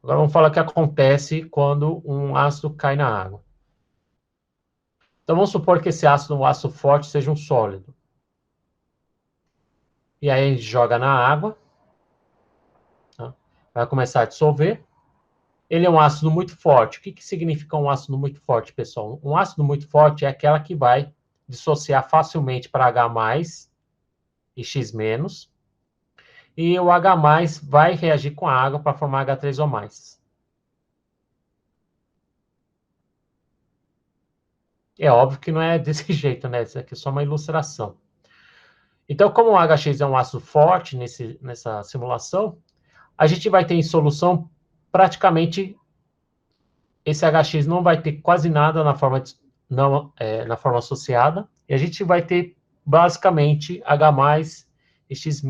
Agora vamos falar o que acontece quando um ácido cai na água. Então vamos supor que esse ácido, um ácido forte, seja um sólido. E aí a gente joga na água. Tá? Vai começar a dissolver. Ele é um ácido muito forte. O que significa um ácido muito forte, pessoal? Um ácido muito forte é aquela que vai dissociar facilmente para H+ e X-. E o H+ vai reagir com a água para formar H3O+. É óbvio que não é desse jeito, né? Isso aqui é só uma ilustração. Então, como o HX é um ácido forte nessa simulação, a gente vai ter em solução praticamente esse HX não vai ter quase nada na forma, na forma associada, e a gente vai ter basicamente H+ e X-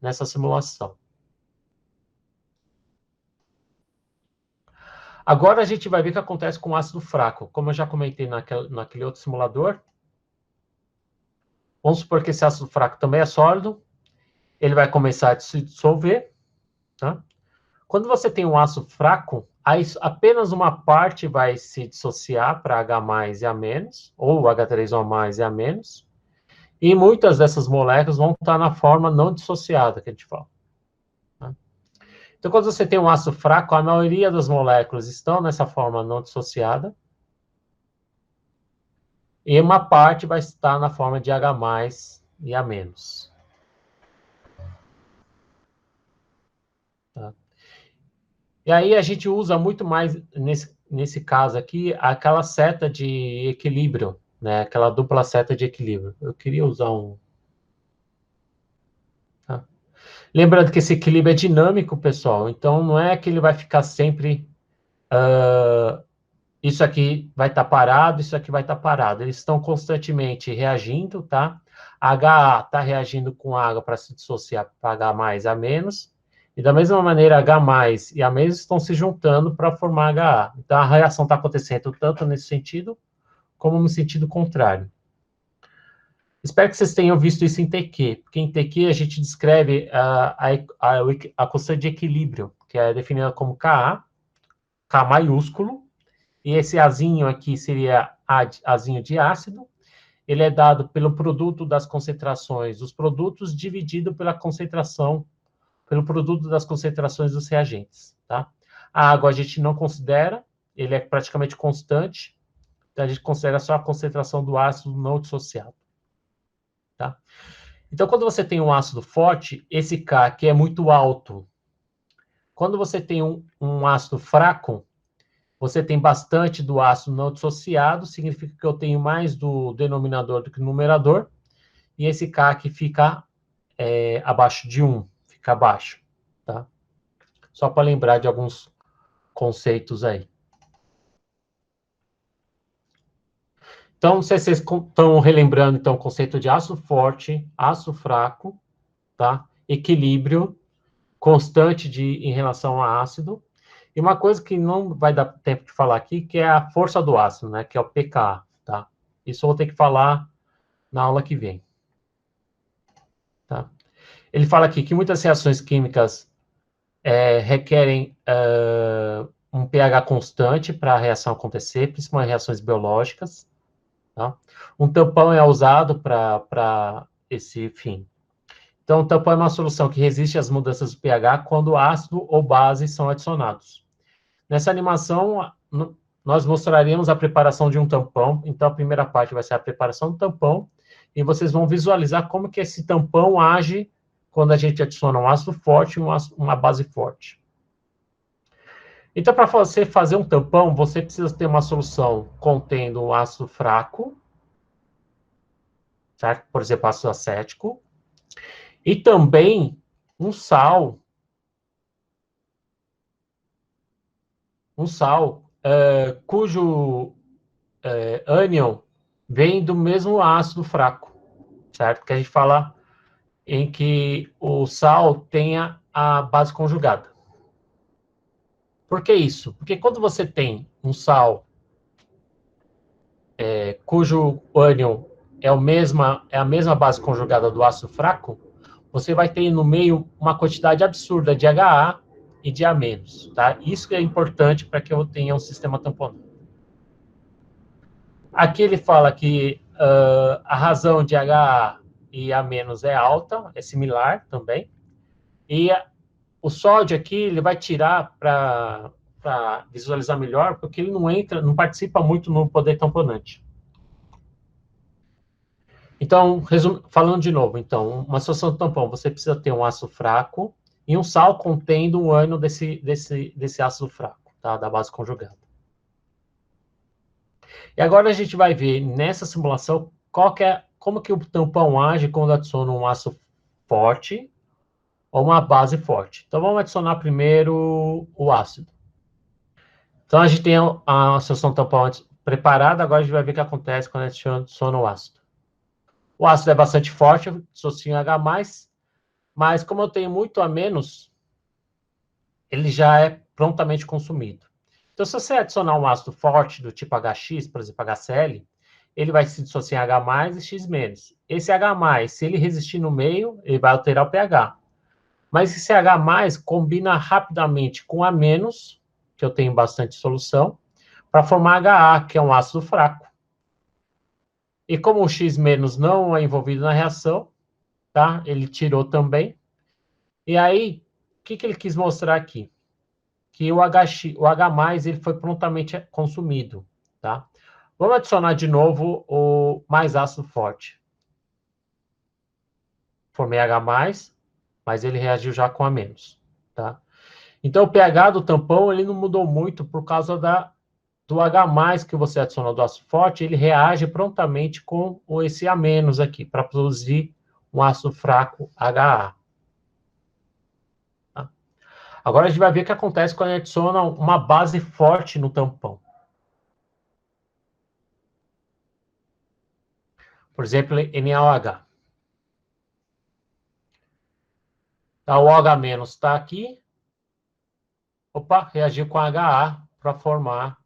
nessa simulação. Agora a gente vai ver o que acontece com o ácido fraco. Como eu já comentei naquele outro simulador, vamos supor que esse ácido fraco também é sólido, ele vai começar a se dissolver, tá? Quando você tem um ácido fraco, apenas uma parte vai se dissociar para H+ e A-, ou H3O+ e A-, e muitas dessas moléculas vão estar na forma não dissociada, que a gente fala. Tá? Então, quando você tem um ácido fraco, a maioria das moléculas estão nessa forma não dissociada, e uma parte vai estar na forma de H+ e A-. Tá? E aí a gente usa muito mais, nesse caso aqui, aquela seta de equilíbrio, né? Aquela dupla seta de equilíbrio. Eu queria usar um... Tá? Lembrando que esse equilíbrio é dinâmico, pessoal. Então, não é que ele vai ficar sempre... isso aqui vai estar parado, isso aqui vai estar parado. Eles estão constantemente reagindo, tá? HA está reagindo com água para se dissociar para H+, A-. E da mesma maneira, H+ e A- estão se juntando para formar HA. Então, a reação está acontecendo tanto nesse sentido, como no sentido contrário. Espero que vocês tenham visto isso em TQ, porque em TQ a gente descreve a constante de equilíbrio, que é definida como Ka, K maiúsculo, e esse Azinho aqui seria Azinho de ácido. Ele é dado pelo produto das concentrações dos produtos dividido pela concentração, pelo produto das concentrações dos reagentes, tá? A água a gente não considera, ele é praticamente constante, então a gente considera só a concentração do ácido não dissociado, tá? Então, quando você tem um ácido forte, esse K aqui é muito alto. Quando você tem um ácido fraco, você tem bastante do ácido não dissociado, significa que eu tenho mais do denominador do que no numerador, e esse K aqui fica abaixo de 1, fica abaixo, tá? Só para lembrar de alguns conceitos aí. Então, vocês estão relembrando, então, o conceito de ácido forte, ácido fraco, tá? Equilíbrio, constante em relação a ácido. E uma coisa que não vai dar tempo de falar aqui, que é a força do ácido, né? Que é o pKa, tá? Isso eu vou ter que falar na aula que vem. Tá? Ele fala aqui que muitas reações químicas requerem um pH constante para a reação acontecer, principalmente reações biológicas. Tá? Um tampão é usado para esse fim. Então, o tampão é uma solução que resiste às mudanças do pH quando ácido ou base são adicionados. Nessa animação, nós mostraremos a preparação de um tampão. Então, a primeira parte vai ser a preparação do tampão, e vocês vão visualizar como que esse tampão age quando a gente adiciona um ácido forte e uma base forte. Então, para você fazer um tampão, você precisa ter uma solução contendo um ácido fraco, certo? Por exemplo, ácido acético, e também um sal, cujo ânion vem do mesmo ácido fraco, certo? Que a gente fala em que o sal tenha a base conjugada. Por que isso? Porque quando você tem um sal cujo ânion é a mesma base conjugada do ácido fraco, você vai ter no meio uma quantidade absurda de HA e de A-, tá? Isso é importante para que eu tenha um sistema tamponado. Aqui ele fala que a razão de HA e A- é alta, é similar também. E o sódio aqui, ele vai tirar para visualizar melhor, porque ele não participa muito no poder tamponante. Então, falando de novo, então, uma solução de tampão, você precisa ter um ácido fraco e um sal contendo um ânion desse ácido fraco, tá? Da base conjugada. E agora a gente vai ver nessa simulação como que o tampão age quando adiciona um ácido forte ou uma base forte. Então vamos adicionar primeiro o ácido. Então a gente tem a solução tampão preparada, agora a gente vai ver o que acontece quando a gente adiciona o ácido. O ácido é bastante forte, eu associo em H+, mas como eu tenho muito a menos, ele já é prontamente consumido. Então, se você adicionar um ácido forte do tipo HX, por exemplo, HCl, ele vai se dissociar em H+ e X-. Esse H+, se ele resistir no meio, ele vai alterar o pH. Mas esse H+ combina rapidamente com A-, que eu tenho bastante solução, para formar HA, que é um ácido fraco. E como o X- não é envolvido na reação, tá? Ele tirou também. E aí, o que ele quis mostrar aqui? Que o H+, ele foi prontamente consumido, tá? Vamos adicionar de novo o mais ácido forte. Formei H+, mas ele reagiu já com A-, tá? Então, o pH do tampão, ele não mudou muito por causa do H+, que você adicionou do ácido forte, ele reage prontamente com esse A- aqui, para produzir um ácido fraco HA. Tá? Agora a gente vai ver o que acontece quando a gente adiciona uma base forte no tampão. Por exemplo, NaOH. Tá, o OH- está aqui. Opa, reagiu com HA para formar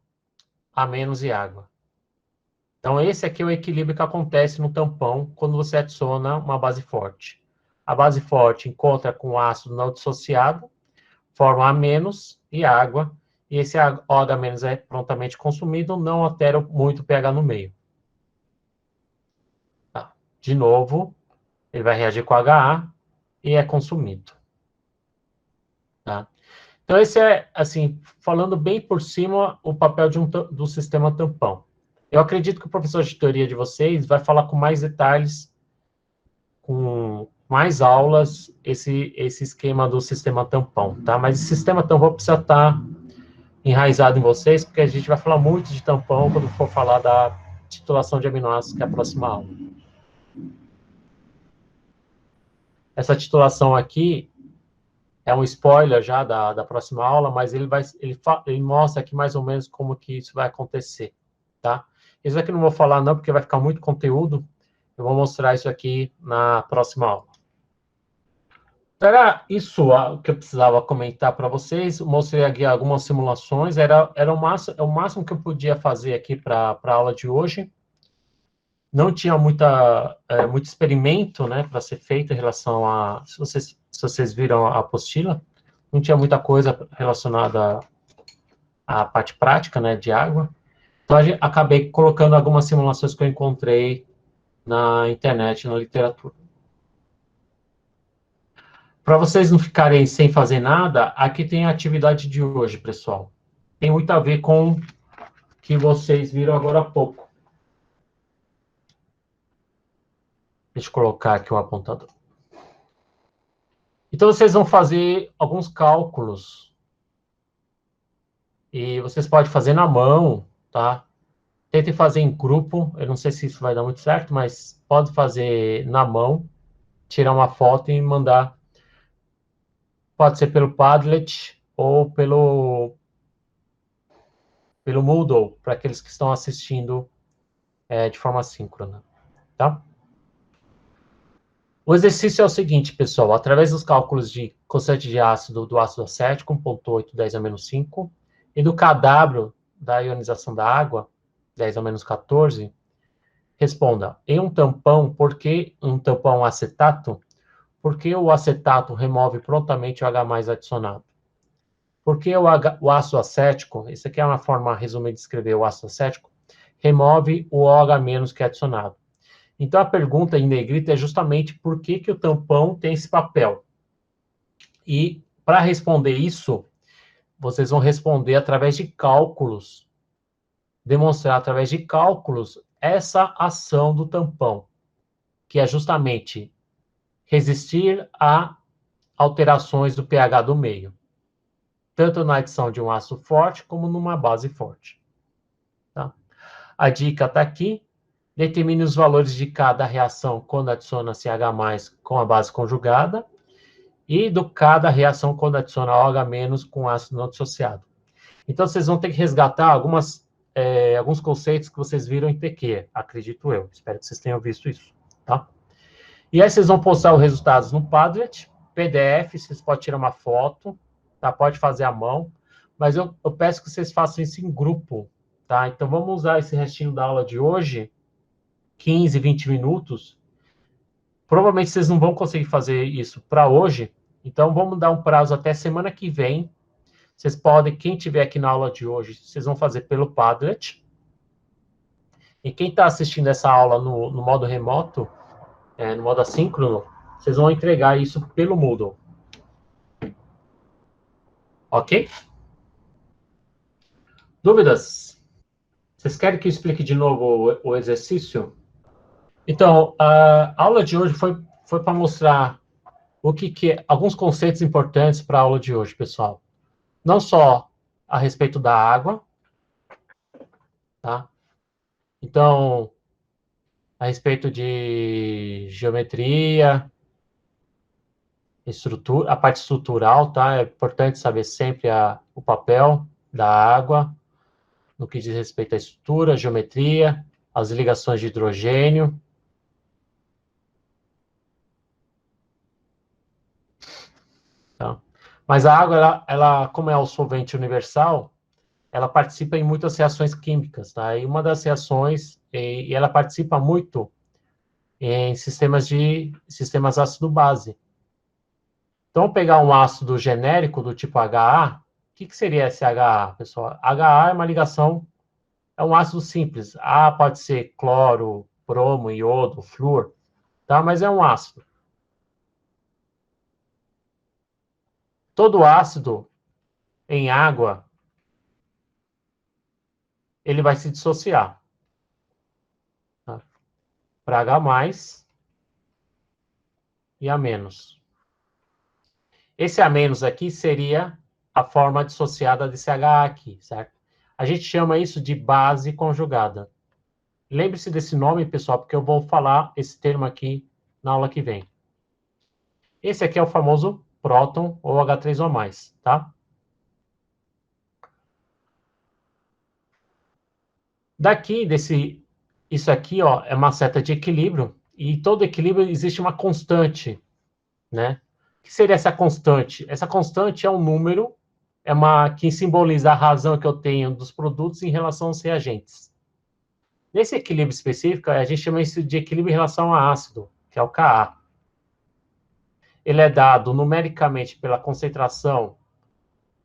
A- e água. Então, esse aqui é o equilíbrio que acontece no tampão quando você adiciona uma base forte. A base forte encontra com o ácido não dissociado, forma A- e água, e esse OH- é prontamente consumido, não altera muito o pH no meio. Tá. De novo, ele vai reagir com HA e é consumido. Tá? Então, esse é, assim, falando bem por cima, o papel do sistema tampão. Eu acredito que o professor de teoria de vocês vai falar com mais detalhes com mais aulas esse esquema do sistema tampão, tá? Mas esse sistema tampão precisa estar enraizado em vocês, porque a gente vai falar muito de tampão quando for falar da titulação de aminoácidos, que é a próxima aula. Essa titulação aqui é um spoiler já da próxima aula, mas ele mostra aqui mais ou menos como que isso vai acontecer, tá? Isso aqui não vou falar não, porque vai ficar muito conteúdo. Eu vou mostrar isso aqui na próxima aula. Era isso que eu precisava comentar para vocês. Mostrei aqui algumas simulações. Era o máximo que eu podia fazer aqui para a aula de hoje. Não tinha muito experimento, né, para ser feito em relação a... Se vocês viram a apostila, não tinha muita coisa relacionada à parte prática, né, de água. Então, acabei colocando algumas simulações que eu encontrei na internet, na literatura. Para vocês não ficarem sem fazer nada, aqui tem a atividade de hoje, pessoal. Tem muito a ver com o que vocês viram agora há pouco. Deixa eu colocar aqui o apontador. Então, vocês vão fazer alguns cálculos. E vocês podem fazer na mão, tá? Tentem fazer em grupo. Eu não sei se isso vai dar muito certo, mas pode fazer na mão, tirar uma foto e mandar. Pode ser pelo Padlet ou pelo Moodle, para aqueles que estão assistindo de forma síncrona, tá? O exercício é o seguinte, pessoal. Através dos cálculos de constante de ácido do ácido acético, 1,8, 10 a menos 5, e do Kw da ionização da água, 10 a menos 14, responda, em um tampão, por que um tampão acetato? Por que o acetato remove prontamente o H+ adicionado? Por que o ácido acético, isso aqui é uma forma resumida de escrever o ácido acético, remove o OH- que é adicionado? Então, a pergunta em negrita é justamente por que o tampão tem esse papel. E, para responder isso, vocês vão responder através de cálculos, demonstrar através de cálculos essa ação do tampão, que é justamente resistir a alterações do pH do meio, tanto na adição de um ácido forte como numa base forte. Tá? A dica está aqui. Determine os valores de cada reação quando adiciona-se H+ com a base conjugada e do cada reação quando adiciona OH- com ácido não dissociado. Então, vocês vão ter que resgatar alguns conceitos que vocês viram em TQ, acredito eu. Espero que vocês tenham visto isso, tá? E aí vocês vão postar os resultados no Padlet, PDF, vocês podem tirar uma foto, tá? Pode fazer à mão, mas eu peço que vocês façam isso em grupo, tá? Então, vamos usar esse restinho da aula de hoje, 15, 20 minutos. Provavelmente vocês não vão conseguir fazer isso para hoje, então vamos dar um prazo até semana que vem. Vocês podem, quem estiver aqui na aula de hoje, vocês vão fazer pelo Padlet. E quem está assistindo essa aula no modo remoto, no modo assíncrono, vocês vão entregar isso pelo Moodle. Ok? Dúvidas? Vocês querem que eu explique de novo o exercício? Então, a aula de hoje foi para mostrar o que é, alguns conceitos importantes para a aula de hoje, pessoal. Não só a respeito da água, tá? Então, a respeito de geometria, estrutura, a parte estrutural, tá? É importante saber sempre o papel da água no que diz respeito à estrutura, geometria, as ligações de hidrogênio. Tá? Mas a água, ela, como é o solvente universal, ela participa em muitas reações químicas, tá? E uma das reações, e ela participa muito em sistemas ácido-base. Então, pegar um ácido genérico do tipo HA, o que seria esse HA, pessoal? HA é uma ligação, é um ácido simples. A pode ser cloro, bromo, iodo, flúor, tá? Mas é um ácido. Todo ácido em água, ele vai se dissociar, tá? Para H+, e A-. Esse A- aqui seria a forma dissociada desse HA aqui, certo? A gente chama isso de base conjugada. Lembre-se desse nome, pessoal, porque eu vou falar esse termo aqui na aula que vem. Esse aqui é o famoso próton ou H3O+, tá? Daqui, isso aqui, ó, é uma seta de equilíbrio, e todo equilíbrio existe uma constante, né? O que seria essa constante? Essa constante é um número, que simboliza a razão que eu tenho dos produtos em relação aos reagentes. Nesse equilíbrio específico, a gente chama isso de equilíbrio em relação a ácido, que é o Ka. Ele é dado numericamente pela concentração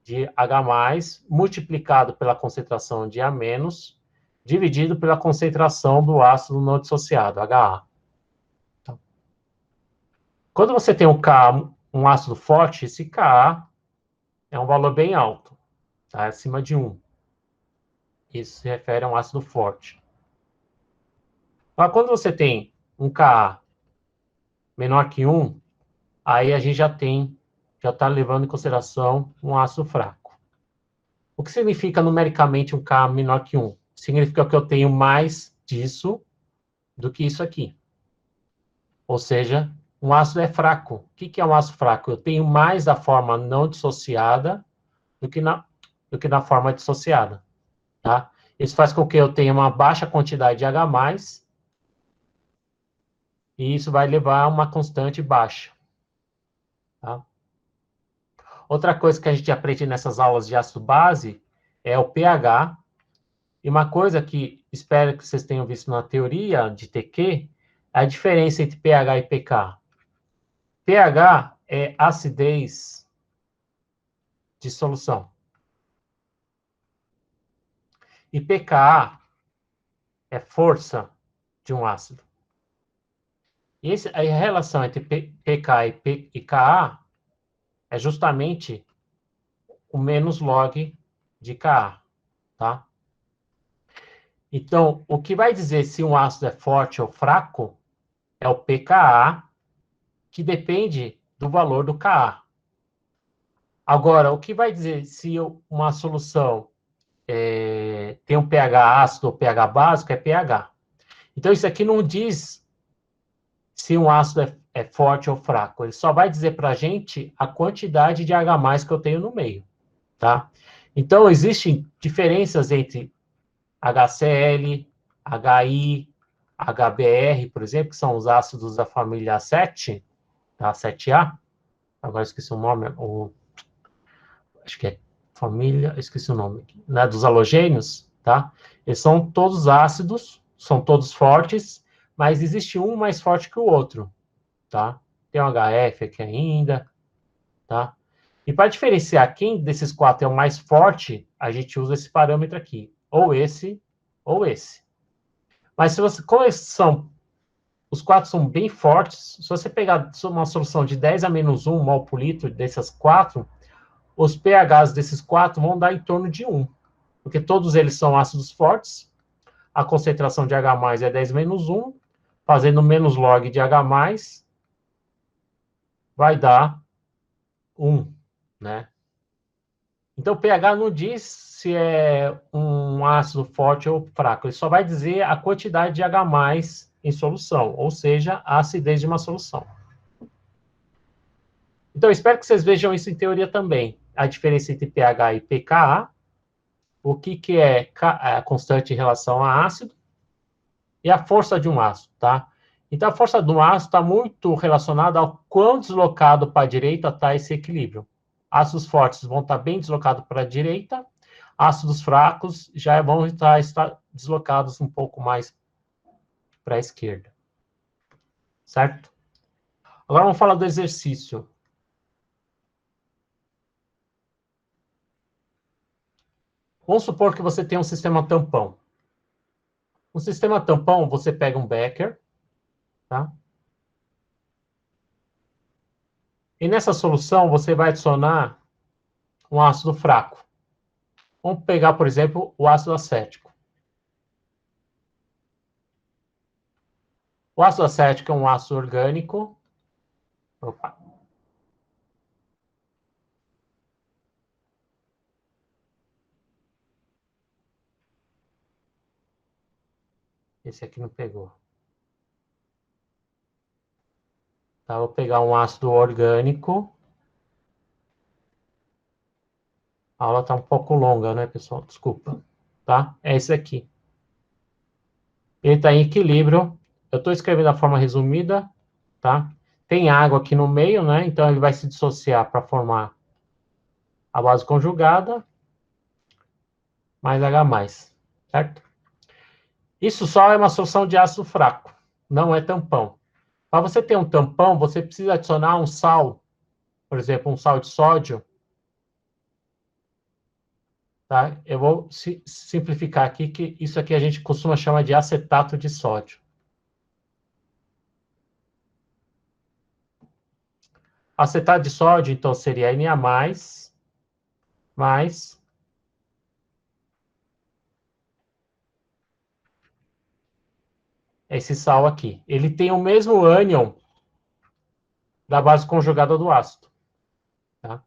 de H+, multiplicado pela concentração de A-, dividido pela concentração do ácido não dissociado, HA. Então, quando você tem um ácido forte, esse Ka é um valor bem alto, tá? Acima de 1. Isso se refere a um ácido forte. Mas quando você tem um Ka menor que 1, aí a gente já está levando em consideração um ácido fraco. O que significa numericamente um Ka menor que 1? Significa que eu tenho mais disso do que isso aqui. Ou seja, um ácido é fraco. O que é um ácido fraco? Eu tenho mais da forma não dissociada do que na forma dissociada. Tá? Isso faz com que eu tenha uma baixa quantidade de H+, e isso vai levar a uma constante baixa. Tá? Outra coisa que a gente aprende nessas aulas de ácido base é o pH. E uma coisa que espero que vocês tenham visto na teoria de TQ é a diferença entre pH e pK. pH é acidez de solução. E pKa é força de um ácido. E a relação entre pK e Ka é justamente o menos log de Ka, tá? Então, o que vai dizer se um ácido é forte ou fraco é o pKa, que depende do valor do Ka. Agora, o que vai dizer se uma solução tem um pH ácido ou pH básico é pH. Então, isso aqui não diz se um ácido é forte ou fraco. Ele só vai dizer para a gente a quantidade de H+ que eu tenho no meio, tá? Então, existem diferenças entre HCl, HI, HBr, por exemplo, que são os ácidos da família 7, tá? 7A. Agora esqueci o nome, acho que é família, esqueci o nome aqui, né? Dos halogênios, tá? Eles são todos ácidos, são todos fortes, mas existe um mais forte que o outro, tá? Tem um HF aqui ainda, tá? E para diferenciar quem desses quatro é o mais forte, a gente usa esse parâmetro aqui, ou esse, ou esse. Mas se você, como os quatro são bem fortes, se você pegar uma solução de 10 a menos 1 mol por litro dessas quatro, os pHs desses quatro vão dar em torno de 1, porque todos eles são ácidos fortes, a concentração de H+ é 10 menos 1, fazendo menos log de H+, vai dar 1, né? Então, o pH não diz se é um ácido forte ou fraco, ele só vai dizer a quantidade de H+ em solução, ou seja, a acidez de uma solução. Então, eu espero que vocês vejam isso em teoria também, a diferença entre pH e pKa, o que é a constante em relação a ácido, e a força de um ácido, tá? Então, a força de um ácido está muito relacionada ao quão deslocado para a direita está esse equilíbrio. Ácidos fortes vão estar bem deslocados para a direita, ácidos fracos já vão estar deslocados um pouco mais para a esquerda. Certo? Agora vamos falar do exercício. Vamos supor que você tem um sistema tampão. No sistema tampão, você pega um becker, tá? E nessa solução, você vai adicionar um ácido fraco. Vamos pegar, por exemplo, o ácido acético. O ácido acético é um ácido orgânico Opa. Esse aqui não pegou. Tá, vou pegar um ácido orgânico. A aula está um pouco longa, né, pessoal? Desculpa. Tá? É esse aqui. Ele está em equilíbrio. Eu estou escrevendo da forma resumida, tá? Tem água aqui no meio, né? Então ele vai se dissociar para formar a base conjugada mais H+, certo? Isso só é uma solução de ácido fraco, não é tampão. Para você ter um tampão, você precisa adicionar um sal, por exemplo, um sal de sódio, tá? Eu vou simplificar aqui, que isso aqui a gente costuma chamar de acetato de sódio. Acetato de sódio, então, seria Na+, mais esse sal aqui. Ele tem o mesmo ânion da base conjugada do ácido, tá?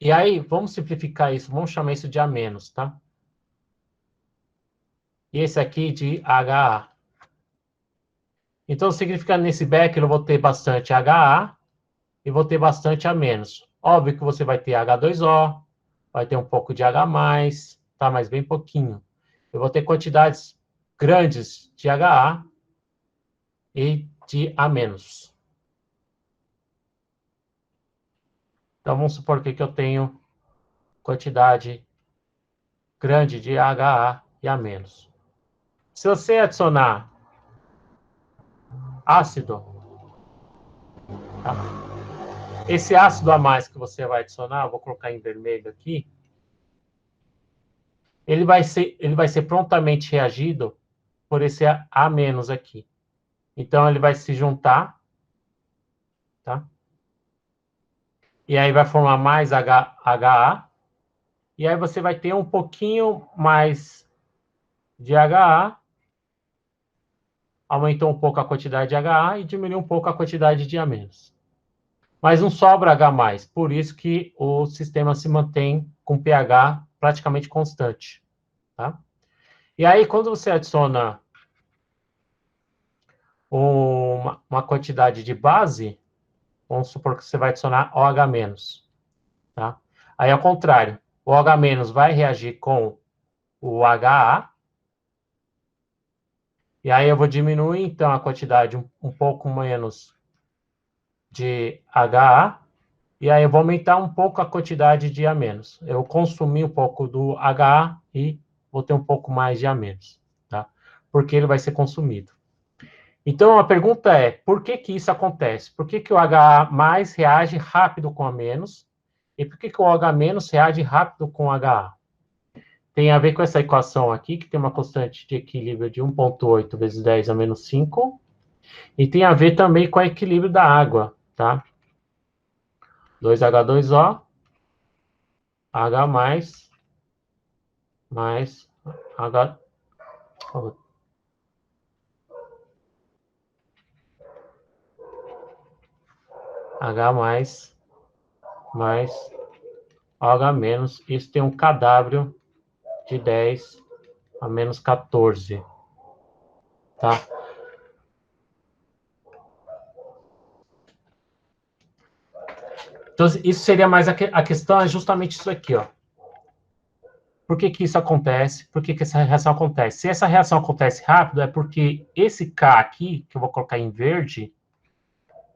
E aí, vamos simplificar isso, vamos chamar isso de A-, tá? E esse aqui de HA. Então, significa nesse Becker eu vou ter bastante HA e vou ter bastante A-. Óbvio que você vai ter H2O, vai ter um pouco de H+, tá? Mas bem pouquinho. Eu vou ter quantidades grandes de HA e de A-. Então, vamos supor que eu tenho quantidade grande de HA e A-. Se você adicionar ácido, tá? Esse ácido A+ que você vai adicionar, vou colocar em vermelho aqui, ele vai ser prontamente reagido por esse A- aqui. Então, ele vai se juntar, tá? E aí vai formar mais HA, e aí você vai ter um pouquinho mais de HA, aumentou um pouco a quantidade de HA e diminuiu um pouco a quantidade de A-. Mas não sobra H+, por isso que o sistema se mantém com pH praticamente constante, tá? E aí, quando você adiciona uma quantidade de base, vamos supor que você vai adicionar OH-, tá? Aí, ao contrário, o OH- vai reagir com o HA, e aí eu vou diminuir, então, a quantidade um pouco menos de HA, e aí eu vou aumentar um pouco a quantidade de A-. Eu consumi um pouco do HA e vou ter um pouco mais de A-, tá? Porque ele vai ser consumido. Então, a pergunta é, por que que isso acontece? Por que que o HA+ reage rápido com A-, e por que que o OH- reage rápido com o HA? Tem a ver com essa equação aqui, que tem uma constante de equilíbrio de 1,8 vezes 10 a menos 5, e tem a ver também com o equilíbrio da água, tá? 2H2O, H mais H, H mais OH-, isso tem um KW de 10 a menos 14, tá? Então, isso seria mais a questão é justamente isso aqui, ó. Por que que isso acontece? Por que que essa reação acontece? Se essa reação acontece rápido, é porque esse K aqui, que eu vou colocar em verde,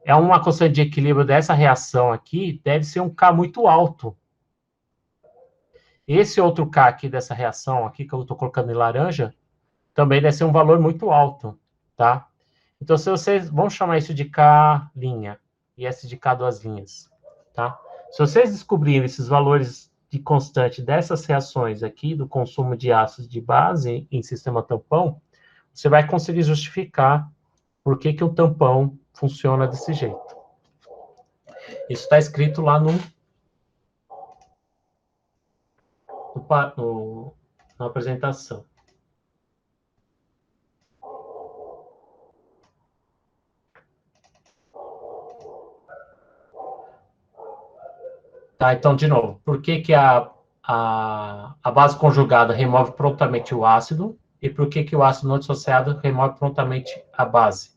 é uma constante de equilíbrio dessa reação aqui, deve ser um K muito alto. Esse outro K aqui dessa reação aqui, que eu estou colocando em laranja, também deve ser um valor muito alto, tá? Então, se vocês vamos chamar isso de K' e esse de K duas linhas, tá? Se vocês descobrirem esses valores de constante dessas reações aqui, do consumo de ácidos de base em sistema tampão, você vai conseguir justificar por que que o tampão funciona desse jeito. Isso está escrito lá na apresentação. Tá, então, de novo, por que que a base conjugada remove prontamente o ácido e por que que o ácido não dissociado remove prontamente a base?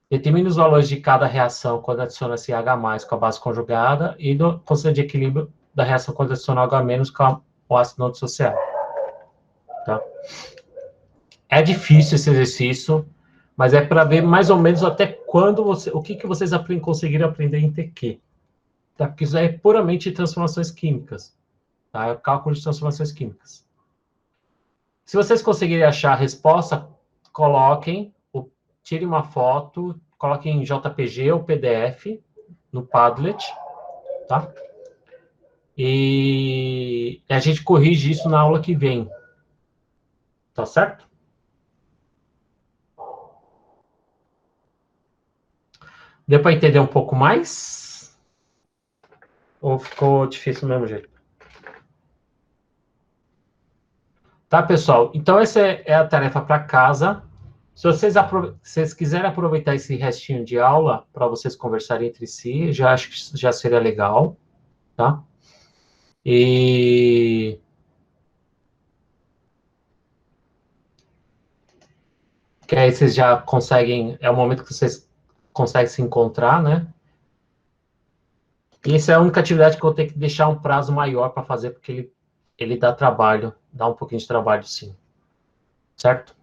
Determine os valores de cada reação quando adiciona-se H+ com a base conjugada e do conceito de equilíbrio da reação quando adiciona H- com o ácido não dissociado. Tá? É difícil esse exercício, mas é para ver mais ou menos até quando o que vocês conseguiram aprender em TQ. Tá? Porque isso é puramente transformações químicas. Tá? É o cálculo de transformações químicas. Se vocês conseguirem achar a resposta, coloquem, tirem uma foto, coloquem em JPG ou PDF no Padlet, tá? E a gente corrige isso na aula que vem. Tá certo? Deu para entender um pouco mais? Ou ficou difícil do mesmo jeito? Tá, pessoal? Então, essa é a tarefa para casa. Se vocês quiserem aproveitar esse restinho de aula para vocês conversarem entre si, já acho que já seria legal, tá? E que aí vocês já conseguem, é o momento que vocês conseguem se encontrar, né? E essa é a única atividade que eu vou ter que deixar um prazo maior para fazer, porque ele dá trabalho, dá um pouquinho de trabalho, sim. Certo?